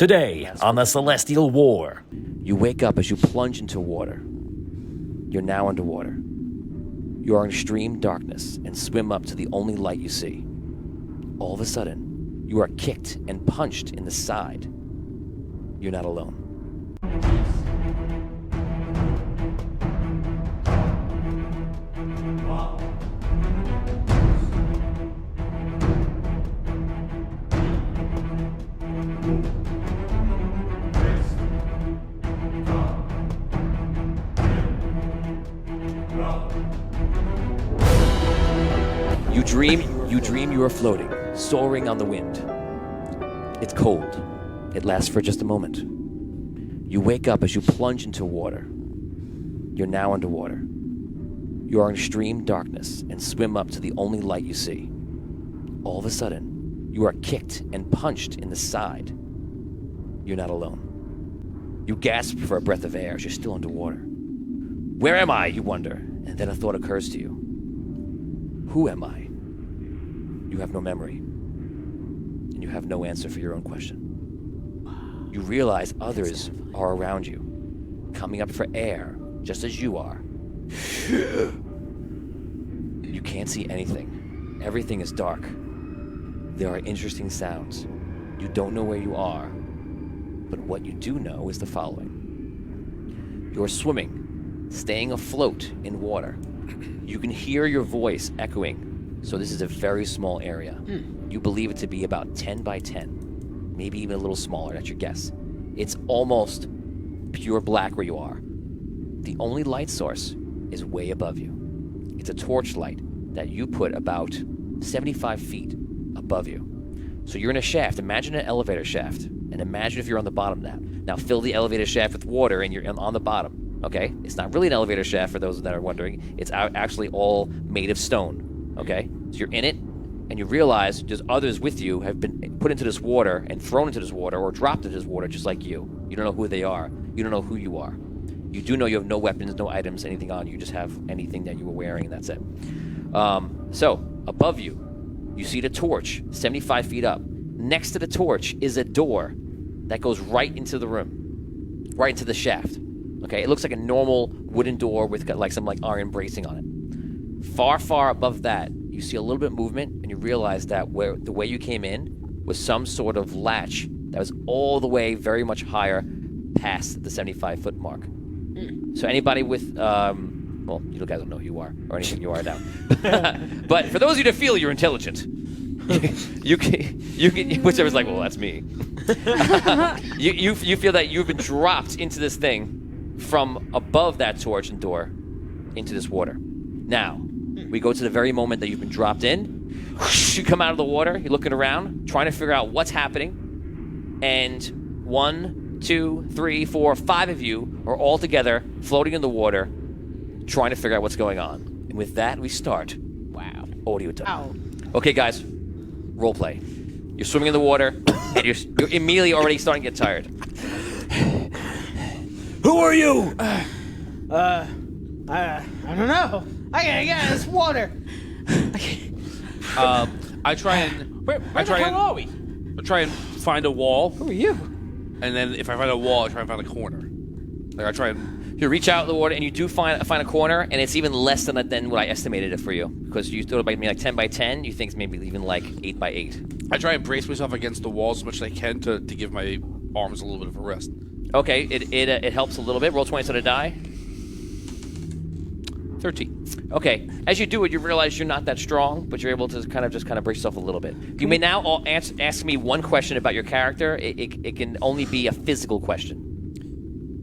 Today on the Celestial War. You wake up as you plunge into water. You're now underwater. You are in extreme darkness and swim up to the only light you see. All of a sudden, you are kicked and punched in the side. You're not alone. You dream you are floating, soaring on the wind. It's cold. It lasts for just a moment. You wake up as you plunge into water. You're now underwater. You are in extreme darkness and swim up to the only light you see. All of a sudden, you are kicked and punched in the side. You're not alone. You gasp for a breath of air as you're still underwater. Where am I, you wonder, and then a thought occurs to you. Who am I? You have no memory, and you have no answer for your own question. You realize others are around you, coming up for air, just as you are. You can't see anything. Everything is dark. There are interesting sounds. You don't know where you are, but what you do know is the following. You're swimming, staying afloat in water. You can hear your voice echoing. So this is a very small area. You believe it to be about 10 by 10, maybe even a little smaller, that's your guess. It's almost pure black where you are. The only light source is way above you. It's a torchlight that you put about 75 feet above you. So you're in a shaft. Imagine an elevator shaft, and imagine if you're on the bottom now. Now fill the elevator shaft with water, and you're on the bottom, okay? It's not really an elevator shaft, for those that are wondering. It's actually all made of stone. Okay, so you're in it, and you realize there's others with you have been put into this water and thrown into this water or dropped into this water just like you. You don't know who they are. You don't know who you are. You do know you have no weapons, no items, anything on you. You just have anything that you were wearing, and that's it. So, above you, you see the torch, 75 feet up. Next to the torch is a door that goes right into the room, right into the shaft. Okay, it looks like a normal wooden door with some iron bracing on it. Far, far above that, you see a little bit of movement, and you realize that the way you came in was some sort of latch that was all the way very much higher past the 75-foot mark. So anybody with, well, you guys don't know who you are, or anything you are now. But for those of you that feel you're intelligent, you can, whichever's like, well, that's me. you feel that you've been dropped into this thing from above that torch and door into this water. Now, we go to the very moment that you've been dropped in. You come out of the water. You're looking around, trying to figure out what's happening. And 1, 2, 3, 4, 5 of you are all together, floating in the water, trying to figure out what's going on. And with that, we start. Wow. Audio time. Okay, guys. Role play. You're swimming in the water, and you're immediately already starting to get tired. Who are you? I don't know. I gotta get out of this water. I try and Where the hell are we? I try and find a wall, Who are you? and then if I find a wall, I try and find a corner. Like I try and You reach out in the water, and you do find a corner, and it's even less than what I estimated it for you. Because you thought it might be like 10 by 10. You think it's maybe even like 8 by 8. I try and brace myself against the wall as much as I can to give my arms a little bit of a rest. Okay, it helps a little bit. Roll 20 on a die. 13. Okay, as you do it, you realize you're not that strong, but you're able to kind of brace yourself a little bit. You may now all ask me one question about your character. It can only be a physical question.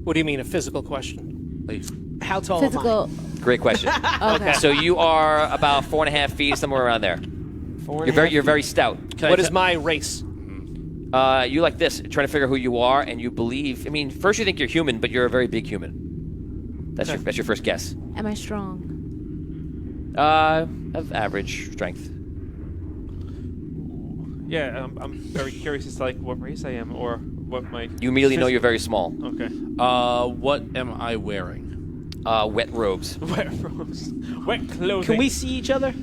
What do you mean, a physical question? Like, How tall Physical. am Great question. Okay. So you are about 4.5 feet, somewhere around there. I? You're very stout. What is my race? You like this, trying to figure out who you are, and you believe. I mean, first you think you're human, but you're a very big human. That's your first guess. Am I strong? Of average strength. Yeah, I'm very curious as to like what race I am or what my. You immediately know you're very small. Okay. what am I wearing? Wet robes. Wet robes. Wet clothing. Can we see each other?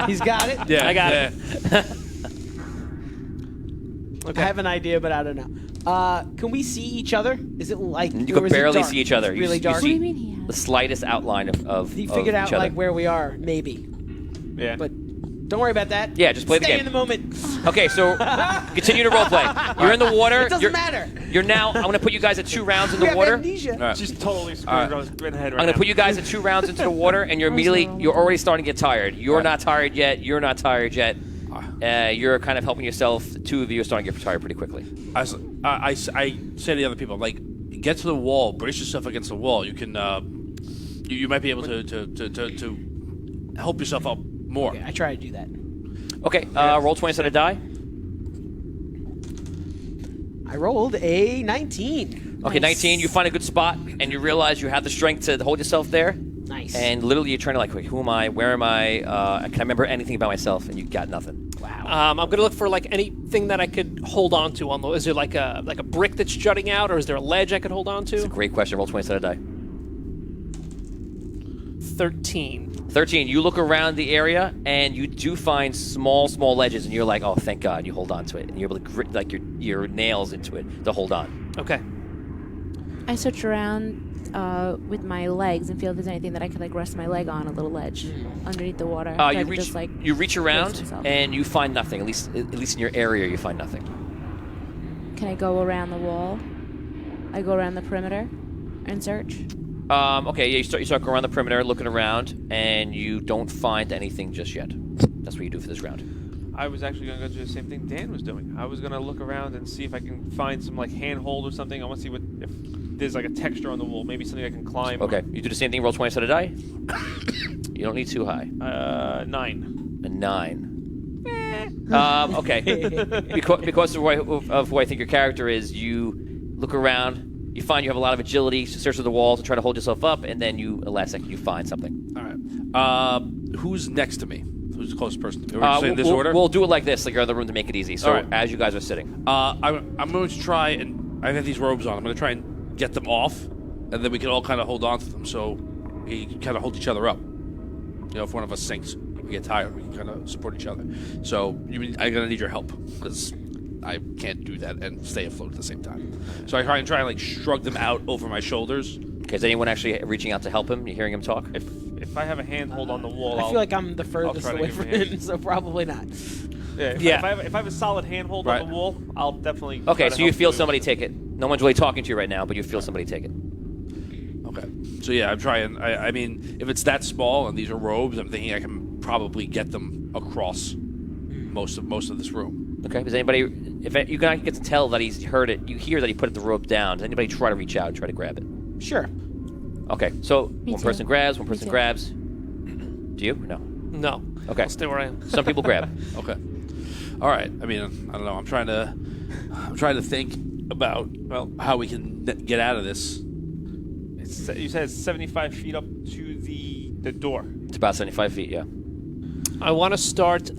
He's got it. Yeah, I got it. I have an idea, but I don't know. Can we see each other? Is it like You or can is it barely dark? see each other. It's really dark. What do you mean he The has? slightest outline of He of figured out each other. like where we are, maybe. Yeah. But don't worry about that. Yeah, just play the Stay game. in the moment. Okay, so continue to roleplay. You're in the water. It doesn't matter. You're now. I'm going to put you guys at 2 rounds in We the have water. amnesia. All right. She's totally screwed. Alright. I was in the head I'm right going to now. put you guys at 2 rounds into the water, and you're already starting to get tired. You're not tired yet. You're not tired yet. You're kind of helping yourself. The two of you are starting to get tired pretty quickly. I say to the other people, like, get to the wall, brace yourself against the wall. You can, you might be able to help yourself up more. Okay, I try to do that. Okay, roll 20 on a die. I rolled a 19. Okay, 19. You find a good spot, and you realize you have the strength to hold yourself there. Nice. And literally, you're trying to like, wait, who am I? Where am I? Can I remember anything about myself? And you got nothing. wow. I'm gonna look for like anything that I could hold on to. On the, is there like a brick that's jutting out, or is there a ledge I could hold on It's a to? great question. Roll 20 on a die. 13. 13. You look around the area, and you do find small ledges, and you're like, oh, thank God, you hold on to it, and you're able to grit like your nails into it to hold on. Okay. I search around with my legs and feel if there's anything that I could like rest my leg on, a little ledge underneath the water. Try You to reach just, like, you reach around, brace myself. and you find nothing. At least in your area, you find nothing. Can I go around the wall? I go around the perimeter and search. Okay, yeah, you start going around the perimeter, looking around, and you don't find anything just yet. That's what you do for this round. I was actually going to go do the same thing Dan was doing. I was going to look around and see if I can find some like handhold or something. I want to see if there's like a texture on the wall, maybe something I can climb. Okay, you do the same thing. Roll 20 on a die. You don't need too high. 9. A 9. Okay. because of who I think your character is, you look around. You find you have a lot of agility, search through the walls, and try to hold yourself up, and then last second, you find something. All right. Who's next to me? Who's the closest person to me? Are we saying this order? We'll do it like this, like you're in the room to make it easy. So All right. as you guys are sitting. I'm going to try and I have these robes on. I'm going to try and get them off, and then we can all kind of hold on to them so we can kind of hold each other up. You know, if one of us sinks, we get tired, we can kind of support each other. So I'm going to need your help because I can't do that and stay afloat at the same time. So I try and like shrug them out over my shoulders. Okay, is anyone actually reaching out to help him? You hearing him talk? If I have a handhold on the wall, I feel like I'm the furthest try to away give from him a hand. him, so probably not. If I have a solid handhold Right. on the wall, I'll definitely. try Okay, to so you help feel somebody take it. No one's really talking to you right now, but you feel somebody take it. Okay. So yeah, I'm trying. I mean, if it's that small and these are robes, I'm thinking I can probably get them across most of this room. Okay, does anybody, if you can get to tell that he's heard it, you hear that he put the rope down. Does anybody try to reach out and try to grab it? Sure. Okay, so Me one too. person grabs, one Me person too. grabs. Do you? No. No. Okay. I'll stay where I am. Some people grab. Okay. All right. I mean, I don't know. I'm trying to think about how we can get out of this. You said it's 75 feet up to the door. It's about 75 feet, yeah. I want to start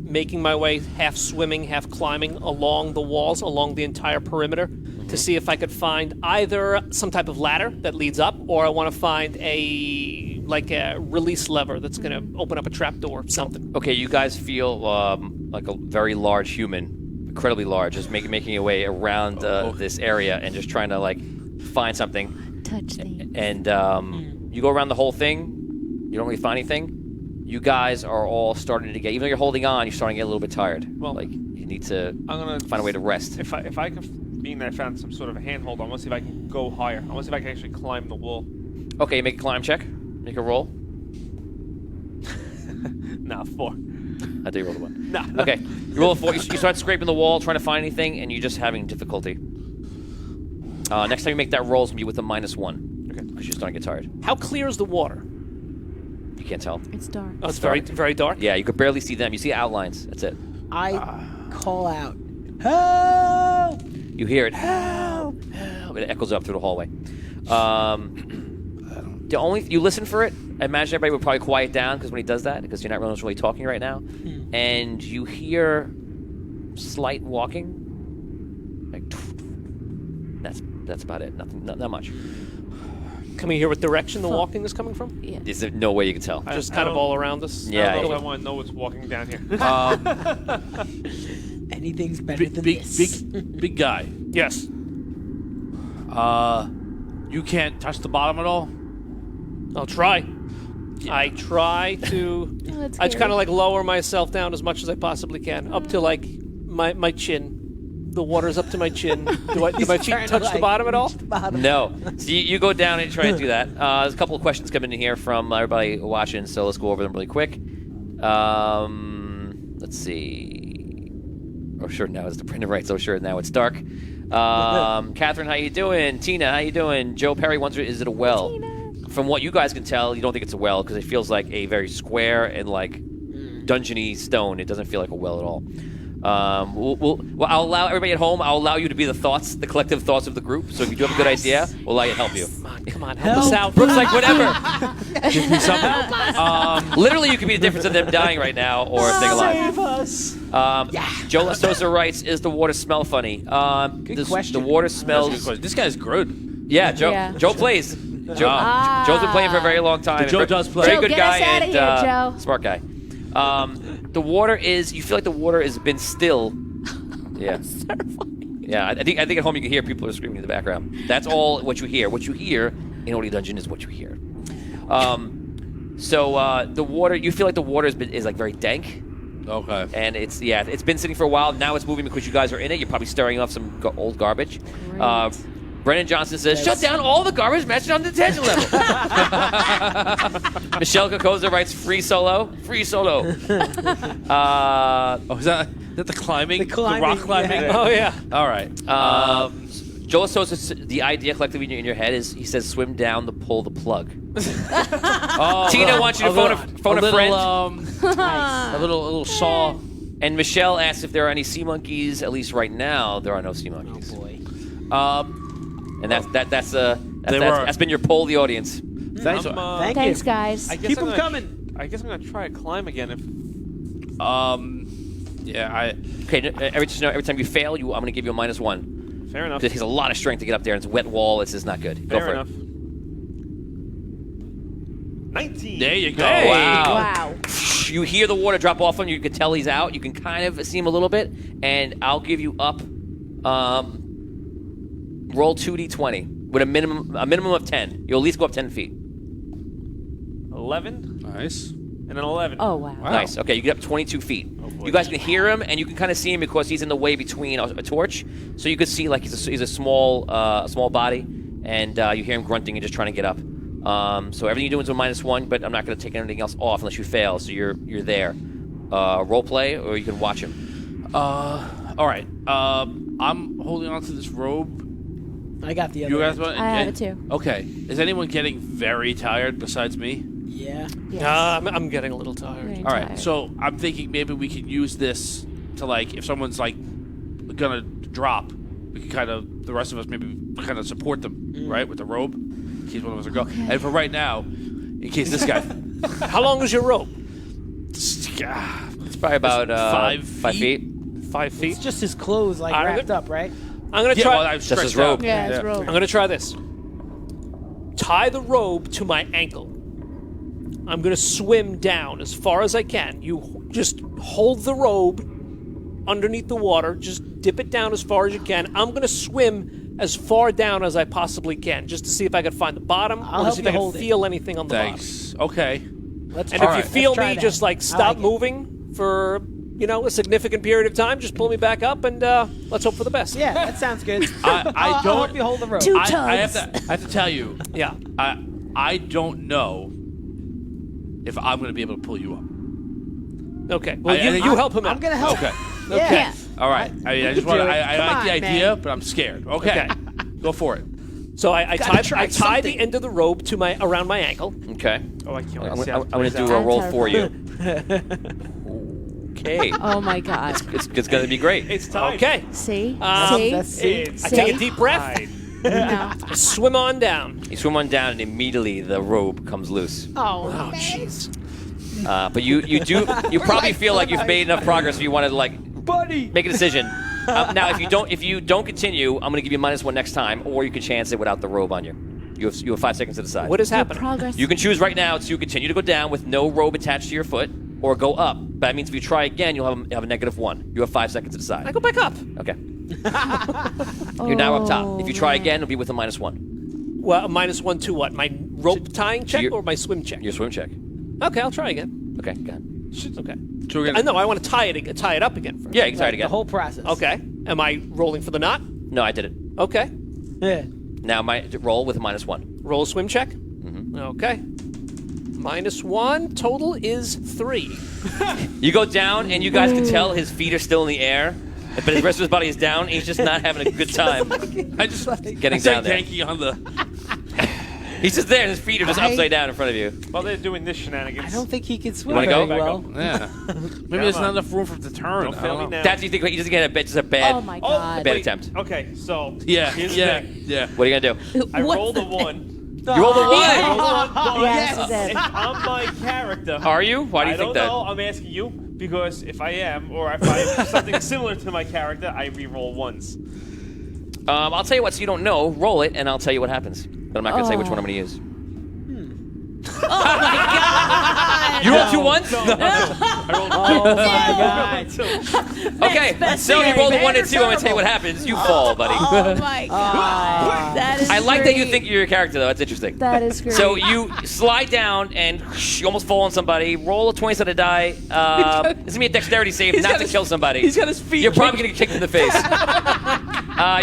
making my way half swimming, half climbing along the walls, along the entire perimeter, to see if I could find either some type of ladder that leads up, or I want to find a release lever that's going to open up a trap door or something. Okay, you guys feel like a very large human, incredibly large, just making your way around this area and just trying to like find something. Touch things. And you go around the whole thing. You don't really find anything. You guys are all starting to get, even though you're holding on, you're starting to get a little bit tired. Well, like you need to I'm gonna find a way to rest. If I can, being that I found some sort of a handhold, I want to see if I can go higher. I want to see if I can actually climb the wall. Okay, make a climb check. Make a roll. Nah, 4. I do roll a 1. Nah. Okay, you roll a 4. You start scraping the wall, trying to find anything, and you're just having difficulty. Next time you make that roll, it's going to be with a -1. Okay. Because you're starting to get tired. How clear is the water? You can't tell. It's dark. Oh, it's very, very dark. Yeah, you could barely see them. You see outlines. That's it. I call out, help! You hear it. Help! Help! It echoes up through the hallway. You listen for it. I imagine everybody would probably quiet down because when he does that, because you're not really talking right now, and you hear slight walking. Like that's about it. Nothing. Not much. Can we hear what direction the walking is coming from? Yeah. There's no way you can tell. Just I kind of don't- all around us? Yeah. I don't know if I want to know what's walking down here. Any Anything's better than this. Big guy. Yes. You can't touch the bottom at all? I'll try. I try to. Oh, that's I just scary. kind of like lower myself down as much as I possibly can, up to like my chin. The water's up to my chin. Do my feet trying touch to, the like, bottom at all? reach the bottom. No. So you go down and try and do that. There's a couple of questions coming in here from everybody watching, so let's go over them really quick. Let's see. Oh, sure, now it's the printer right, so sure, now it's dark. Catherine, how you doing? Tina, how you doing? Joe Perry wonders, is it a well? Tina. From what you guys can tell, you don't think it's a well because it feels like a very square and like dungeony stone. It doesn't feel like a well at all. Well, I'll allow everybody at home. I'll allow you to be the collective thoughts of the group. So if you do have a good idea, we'll allow you to help you. Come on, help us out. Brooke's like, whatever. Give me something. Literally, you could be the difference of them dying right now or staying alive. Save us. Joe Lastosa writes, "Is the water smell funny?" question. The water That's a good smells. question. This guy's good. Yeah, Joe. Yeah. Joe plays. Joe's been playing for a very long time. Joe does play. Very Joe, good get guy us outta and here, Joe. smart guy. The water is. You feel like the water has been still. Yeah. Yeah, I think at home you can hear people are screaming in the background. That's all what you hear. What you hear in Odie Dungeon is what you hear. So the water, you feel like the water is like very dank. Okay. And it's been sitting for a while. Now it's moving because you guys are in it. You're probably stirring off some old garbage. Brennan Johnson says, "Shut down all the garbage matching on the detention level." Michelle Kokoza writes, "Free solo, free solo." Is that the climbing? The climbing, rock climbing? yeah. Oh yeah. All right. Joel Sosa, the idea collectively in your head is, he says, swim down the pull the plug. Tina wants you to phone a friend. A little saw. And Michelle asks if there are any sea monkeys. At least right now, there are no sea monkeys. Oh boy. And that's been your poll of the audience. Thanks. Thank Thanks, you. guys. I guess Keep I'm them gonna- coming. I guess I'm gonna try to climb again. Okay, every time you fail, I'm going to give you a -1. Fair enough. It takes a lot of strength to get up there. It's a wet wall. This is not good. Go Fair for enough. it. 19. There you go. Hey. Wow. You hear the water drop off on you. You can tell he's out. You can kind of see him a little bit. And I'll give you up. Roll 2d20 with a minimum of 10. You'll at least go up 10 feet. 11 Nice. and an 11. Oh, wow. Nice. Okay, you get up 22 feet. You guys can hear him, and you can kind of see him because he's in the way between a torch. So you could see like he's a small body, and you hear him grunting and just trying to get up. So everything you're doing is a -1, but I'm not going to take anything else off unless you fail. So you're there. Role play, or you can watch him. All right. I'm holding on to this robe. I got the other. You guys one. want? I have it too. Okay. Is anyone getting very tired besides me? Yeah. Yes. I'm getting a little tired. Very All right. tired. So I'm thinking maybe we could use this to, like, if someone's like gonna drop, we can kind of, the rest of us maybe kind of support them, right, with the rope, in case one of us are going. Okay. And for right now, in case this guy, How long is your rope? It's probably about 5 feet. 5 feet. It's just his clothes like I don't wrapped know. up, right? I'm gonna yeah, try. well, I've Just his stretched out. robe. Yeah, it's rope. I'm gonna try this. Tie the robe to my ankle. I'm gonna swim down as far as I can. You just hold the robe underneath the water. Just dip it down as far as you can. I'm gonna swim as far down as I possibly can, just to see if I can find the bottom, I'll or to help see if you I can hold it. feel anything on the Thanks. Okay. Let's. bottom. And All if right. you feel Let's try me, that. just like I stop like it. moving for a significant period of time. Just pull me back up, and let's hope for the best. Yeah, that sounds good. I I'll don't. help you hold the rope. Two I tugs. have to tell you, Yeah. I don't know if I'm going to be able to pull you up. Okay. Well, I you think- help him out. I'm gonna help. Okay. Yeah. Yeah. All right. I just want. do it. I Come like the on, idea, man. but I'm scared. Okay. Go for it. So I Gotta tie try the something. end of the robe to around my ankle. Okay. Oh, I can't wait I'm to see how going it to plays do a out. roll I'm for you. Okay. Oh, my God. It's going to be great. It's time. Okay. See? That's See? It's I take a See? deep breath. time. No. Swim on down. You swim on down, and immediately the robe comes loose. Oh, jeez. But you probably feel like you've made enough progress. So you want to like buddy. make a decision. Now, if you don't continue, I'm going to give you -1 next time, or you can chance it without the robe on you. You have 5 seconds to decide. What is Your happening? progress. You can choose right now to continue to go down with no robe attached to your foot, or go up But that means if you try again, you'll have a -1. You have 5 seconds to decide. I go back up. Okay. You're now up top. If you try again, it'll be with a -1. Well, -1 to what? My rope tying check your- or my swim check? Your swim check. Okay, I'll try again. Okay, go ahead. Okay. So we're I gonna, know. I want to tie it up again first. Yeah, you can try it The again. whole process. Okay. Am I rolling for the knot? No, I did it. Okay. Yeah. Now roll with a -1. Roll a swim check. Okay. -1 total is 3. You go down, and you guys can tell his feet are still in the air, but the rest of his body is down, and he's just not having a good time I just getting down there. Yankee on the. He's just there, and his feet are just upside down in front of you. While they're doing this shenanigans. I don't think he can swim wanna very go? well. Yeah. Maybe there's not enough room for him to turn. Don't I fail don't me know. now. That's you think he doesn't get just a bad, Oh my god. bad attempt. Okay, so Yeah. here's the Yeah. thing. Yeah. What are you gonna do? I What's rolled a the- 1. You rolled a 1. Yes, it is. If I'm my character. Are you? Why do you think I that? don't know. I'm asking you because if I am, or if I'm something similar to my character, I re-roll ones. I'll tell you what, so you don't know. Roll it, and I'll tell you what happens. But I'm not gonna say which one I'm gonna use. Oh my god. You rolled 2 ones? I rolled Oh my god. Okay, so you rolled a 1 and 2. I'm gonna tell you what happens. You fall, buddy. Oh my god. That is I like that you great. think you're your character, though. That's interesting. That is great. So you slide down and you almost fall on somebody. Roll a 20-sided die. It's gonna be a dexterity save, not to kill somebody. He's got his feet. You're probably gonna get kicked in the face.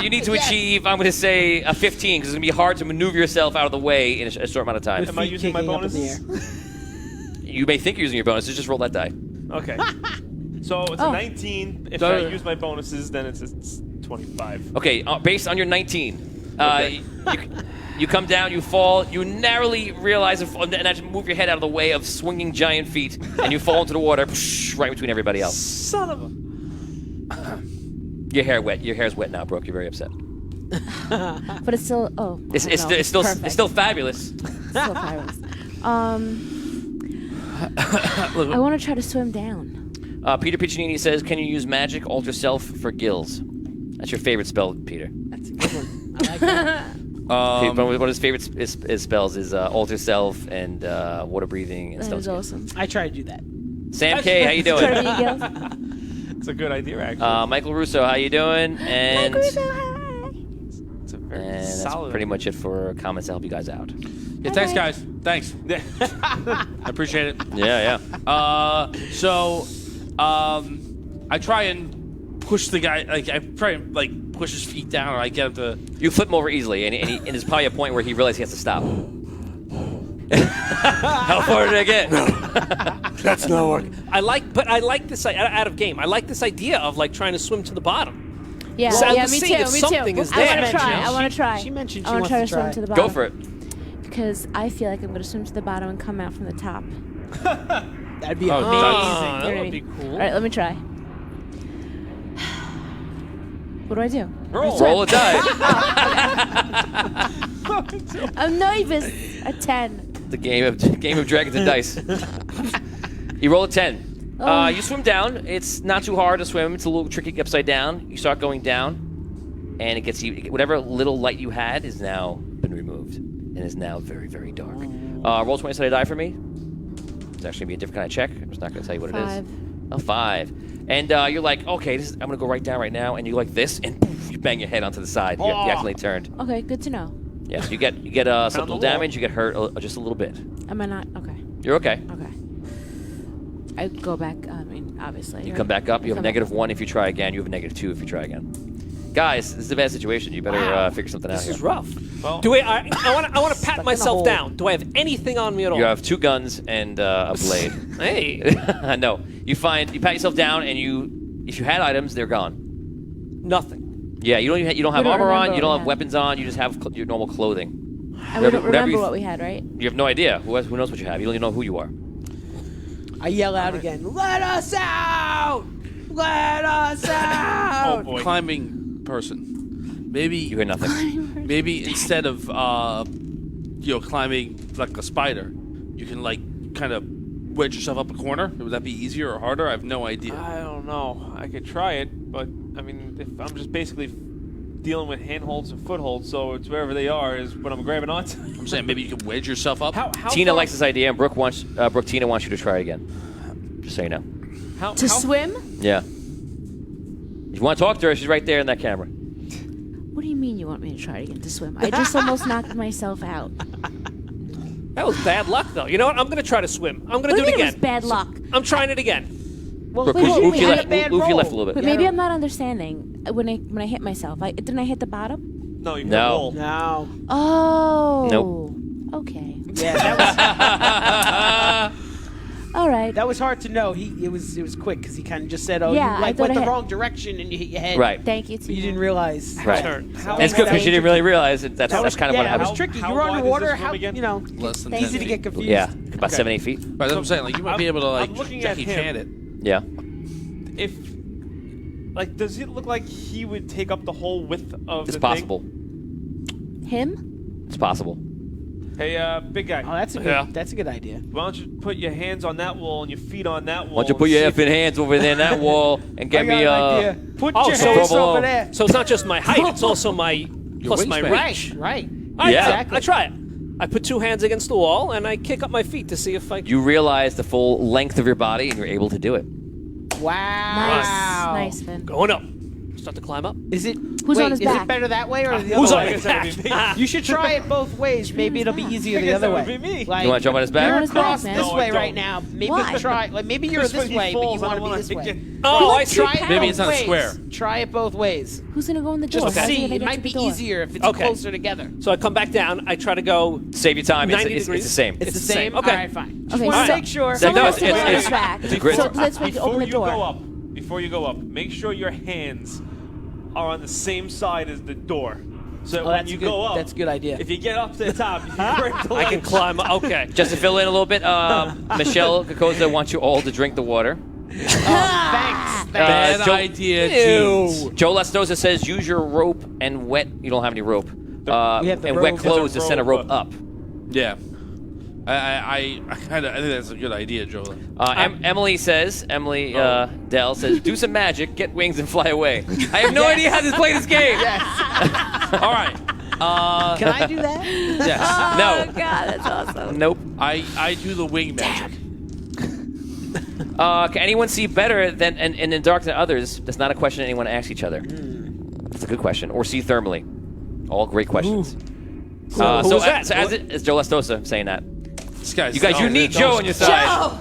You need to achieve, I'm gonna say, a 15 because it's gonna be hard to maneuver yourself out of the way in a short amount of time. Am I using my Kicking up in the bonuses? You may think you're using your bonuses. Just roll that die. Okay. So it's Oh. a 19. If I use my bonuses, then it's 25. Okay, based on your 19, you come down, you fall, you narrowly realize, and as you move your head out of the way of swinging giant feet, and you fall into the water, right between everybody else. Son of a. Your hair's wet now, Brooke. You're very upset. But it's still. Oh. It's I don't know. still Perfect. it's still fabulous. Still fabulous. I want to try to swim down. Peter Piccinini says, "Can you use magic alter self for gills?" That's your favorite spell, Peter. That's a good one. I like that. One of his favorite spells is alter self and water breathing and That stuff. is awesome. I try to do that. Sam K, how you Try to doing? be Gil. It's a good idea, actually. Michael Russo, how you doing? And It's a very that's solid. pretty much it for comments to help you guys out. Yeah, thanks, guys. Thanks. I appreciate it. Yeah. I try and push the guy. Like I try and push his feet down, or I get him to. You flip him over easily, and there's probably a point where he realizes he has to stop. How far did I get? That's not working. I like this out of game. I like this idea of trying to swim to the bottom. Yeah, So yeah, let's me see too, if me something too. is I want there. to try. I want to try. She mentioned she I want wants to try to to swim try. to the bottom. Go for it. Because I feel like I'm going to swim to the bottom and come out from the top. That'd be Oh, amazing. Ah, that You know would what I be mean? cool. All right, let me try. What do I do? Roll a die. I'm nervous. A 10. The game of Dragons and Dice. You roll a 10. Oh. You swim down. It's not too hard to swim. It's a little tricky upside down. You start going down, and it gets you. Whatever little light you had is now been removed, and is now very, very dark. Roll 20-sided die for me. It's actually gonna be a different kind of check. I'm just not gonna tell you what it is. 5. A 5. And you're like, okay, I'm gonna go right down right now, and you like this, and poof, you bang your head onto the side. You accidentally turned. Okay, good to know. Yeah, so you get subtle damage. You get hurt just a little bit. Am I not? Okay. You're okay. Okay. I go back. I mean, obviously. You right? come back up. You have a Come back. -1 if you try again. You have a -2 if you try again. Guys, this is a bad situation. You better figure something out This here. is rough. Well, Do I want to pat in a myself hole. down. Do I have anything on me at all? You have 2 guns and a blade. Hey, No, you pat yourself down, and if you had items, they're gone. nothing. Yeah, you don't have We don't armor on. remember You don't what have we weapons on. You just have your normal clothing. And we don't whatever remember you- what we had, right? You have no idea. Who knows what you have? You don't even know who you are. I yell out again. Let us out! Let us out! oh boy. Climbing person. Maybe You hear nothing. maybe instead of climbing like a spider, you can kind of wedge yourself up a corner. Would that be easier or harder? I have no idea. I don't know. I could try it, but I mean, if I'm just basically dealing with handholds and footholds, so it's wherever they are is what I'm grabbing onto. I'm saying maybe you can wedge yourself up. How Tina far- likes this idea, and Tina wants you to try again. Just so you know. To swim? Yeah. If you want to talk to her, she's right there in that camera. What do you mean you want me to try again to swim? I just almost knocked myself out. That was bad luck, though. You know what? I'm going to try to swim. I'm going to do it It again. was bad luck. I'm trying it again. Well, Brooke, wait, move wait, your I left, had a move your left a little But bit. maybe I'm not understanding when I hit myself. Didn't I hit the bottom? No, you No. roll. No. Oh. Nope. Okay. Yeah, All right. that was hard to know. It was quick because he kind of just said, "Oh, Yeah, you I like thought went I the had- wrong direction and you hit your head." Right. Thank you, But you Tina. didn't realize. Right. Turn. That's good because you didn't really realize it. That's kind of what That was happened. tricky. How You were wide is underwater. this room How again? Less than Thank 10 easy to feet. get confused. Yeah, about Okay. 70 feet. Right, that's what I'm saying. Like, you might be able to, like, I'm looking at Jackie him. Chan it. Yeah. If, like, does it look like he would take up the whole width of It's the possible. Him? It's possible. thing? Hey, big guy. Oh, that's a good idea. Why don't you put your hands on that wall and your feet on that wall? Why don't you put your effing hands over there in that wall and get me Put Oh, your so- hands Provolone. over there. So it's not just my height, it's also my plus my wingspan. reach. Right. All right, Yeah. I try it. I put 2 hands against the wall and I kick up my feet to see if I. You realize the full length of your body and you're able to do it. Wow. Nice, Finn. Going up. Start to climb up. Is it? Who's wait, on his is back? it better that way or the Who's other on way? his back? You should try it both ways. Maybe it'll be easier the guess other that way. would be me. Like, You want to jump on his back? You're on you're his back, across man. this No, I way right don't. now. Maybe Why? try. Like maybe you're Because this when he way, but falls, you I want to wanna be this take way. it- Oh, I see. Try it Maybe both it's not a ways. square. Try it both ways. Who's gonna go in the door? Just How's he see. gonna It get might to be the door? easier if it's Okay. closer together. So I come back down. I try to go. Save your time. It's 90 it's the degrees. same. It's the same. Okay. All right, fine. Just Okay, want to so- make sure. So- Someone No, has to it's- go on it's- the track. it's a grid. So let's wait to Before open the you door. go up, make sure your hands are on the same side as the door. So Oh, when that's you a good. go up, That's a good idea. if you get up to the top, you can break the I can legs. climb. Okay. Just to fill in a little bit, Michelle Kokoza wants you all to drink the water. Thanks. Bad Joe- idea, jeans. Joe Lastosa says use your rope and wet. You don't have any rope. We have the and wet rope. clothes to There's a send a rope rope. up. Yeah. I think that's a good idea, Joe. Emily Dell says, do some magic, get wings, and fly away. I have no idea how to play this game. All right. Can I do that? Yes. Oh No. God, that's awesome. Nope. I do the wing magic. Can anyone see better than and in the dark than others? That's not a question anyone asks each other. That's a good question. Or see thermally. All great questions. Who was that? So it's Joe Lastosa saying that. This guy's You guys, you need Joe on your side.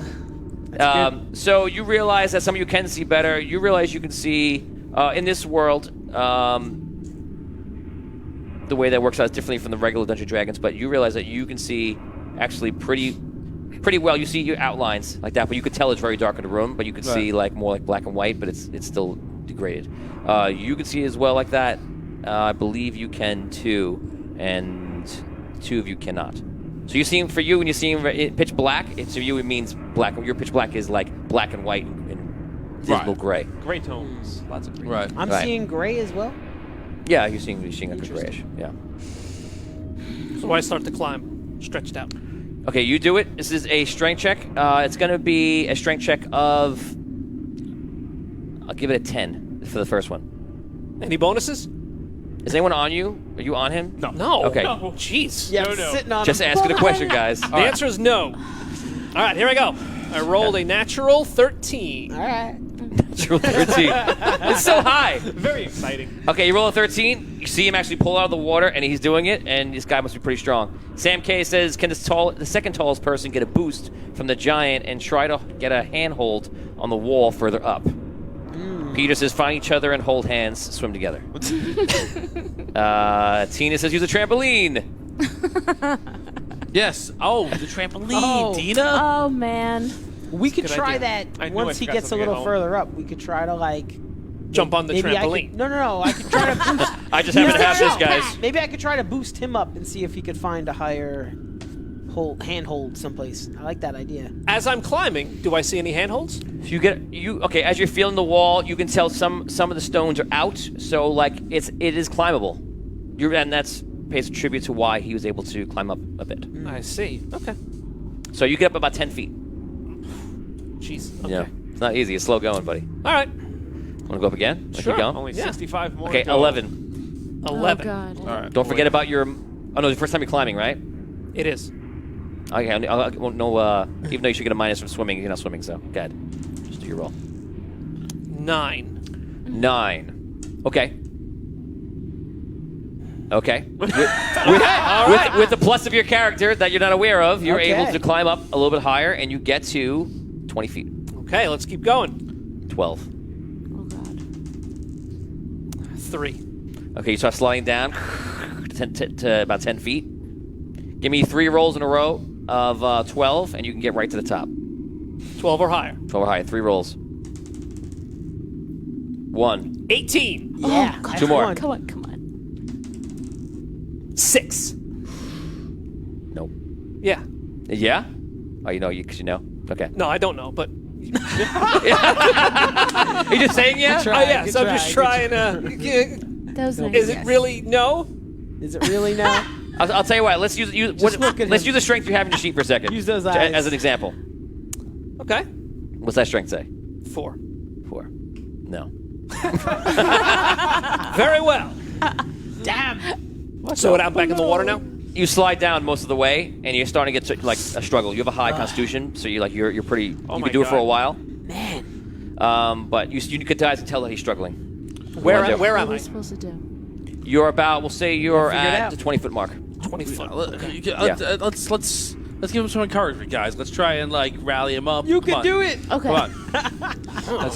Joe! So you realize that some of you can see better. You realize you can see in this world. The way that works out is differently from the regular Dungeons & Dragons, but you realize that you can see actually pretty well. You see your outlines like that, but you could tell it's very dark in the room, but you could see like more like black and white, but it's still degraded. You can see as well like that. I believe you can too, and 2 of you cannot. So you see him for you, when you see him pitch black, to you it means black. Your pitch black is like black and white and dismal gray. Gray tones, lots of green. Right. I'm Right. seeing gray as well. Yeah, you're seeing like a grayish. Yeah. So I start to climb, stretched out. Okay, you do it. This is a strength check. It's going to be a strength check of. I'll give it a 10 for the first one. Any bonuses? Is anyone on you? Are you on him? No. No. Okay. No. Jeez. Yeah, No, I'm no. sitting on. Just him. asking a question, guys. The answer is no. All right, here I go. I rolled a natural 13. All right. Natural 13. It's so high. Very exciting. Okay, you roll a 13. You see him actually pull out of the water, and he's doing it, and this guy must be pretty strong. Sam K says, can the second tallest person get a boost from the giant and try to get a handhold on the wall further up? Peter says, find each other and hold hands, swim together. Tina says, use a trampoline. Yes. Oh, the trampoline, Oh. Tina. Oh man. We could Good try idea. that I knew once I he forgot gets a something at little home. further up. We could try to like Jump on the maybe I trampoline. could, no. I could try to boost. I just happen to have this, No. guys. Maybe I could try to boost him up and see if he could find a higher handhold someplace. I like that idea. As I'm climbing, do I see any handholds? Okay, as you're feeling the wall, you can tell some of the stones are out, so like it is climbable. And that's pays a tribute to why he was able to climb up a bit. I see. Okay. So you get up about 10 feet. Jeez. Okay. Yeah, it's not easy. It's slow going, buddy. All right. Want to go up again? Like Sure. Keep going? Only Yeah. 65 more. Okay, to go. 11. 11. Oh God. All right. Don't forget about your. Oh no, the first time you're climbing, right? It is. Okay, I won't know. Even though you should get a minus from swimming, you're not swimming, so go ahead. Just do your roll. 9. 9. Okay. Okay. With the plus of your character that you're not aware of, you're able to climb up a little bit higher, and you get to 20 feet. Okay, let's keep going. 12. Oh God. 3. Okay, you start sliding down to about 10 feet. Give me 3 rolls in a row of 12, and you can get right to the top. 12 or higher. 12 or higher. 3 rolls. 1. 18. Yeah. Oh, God. 2 more. Come on, come on. 6. Nope. Yeah. Yeah? Oh, you know, because you know? Okay. No, I don't know, but. Are you just saying yeah? Oh, yeah, so I'm just trying to. That was nice. Is it really no? Is it really now? I'll tell you what. Let's use look at let's him. use the strength you have in your sheet for a second. Use those eyes. as an example. Okay. What's that strength say? 4. 4. No. Very well. Damn. So I'm back in the water now? You slide down most of the way, and you're starting to get to, like a struggle. You have a high constitution, so you're pretty. Oh you my can do it for a God. while. Man. But you could tell that he's struggling. Where What do you am What are I? we supposed to do? You're about. We'll say you're figure it at out. the 20-foot mark. 20 foot. Let's give him some encouragement, guys. Let's try and like rally him up. You Come can on. do it. Okay. Come on. That's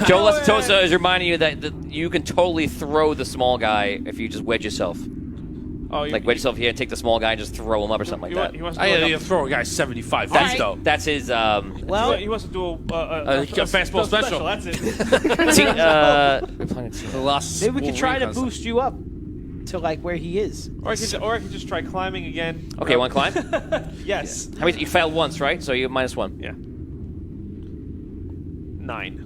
Joe Tosa is reminding you that you can totally throw the small guy if you just wedge yourself. Oh, Like wedge yourself here, take the small guy, and just throw him up or something like that. He wants to do you throw a guy 75 That's, feet though. that's his. Well, he wants to do a fastball special. That's it. The last maybe we could try to concept. boost you up to like where he is. or I could just try climbing again. Okay, one climb. Yes. How many? You failed once, right? So you -1. Yeah. 9.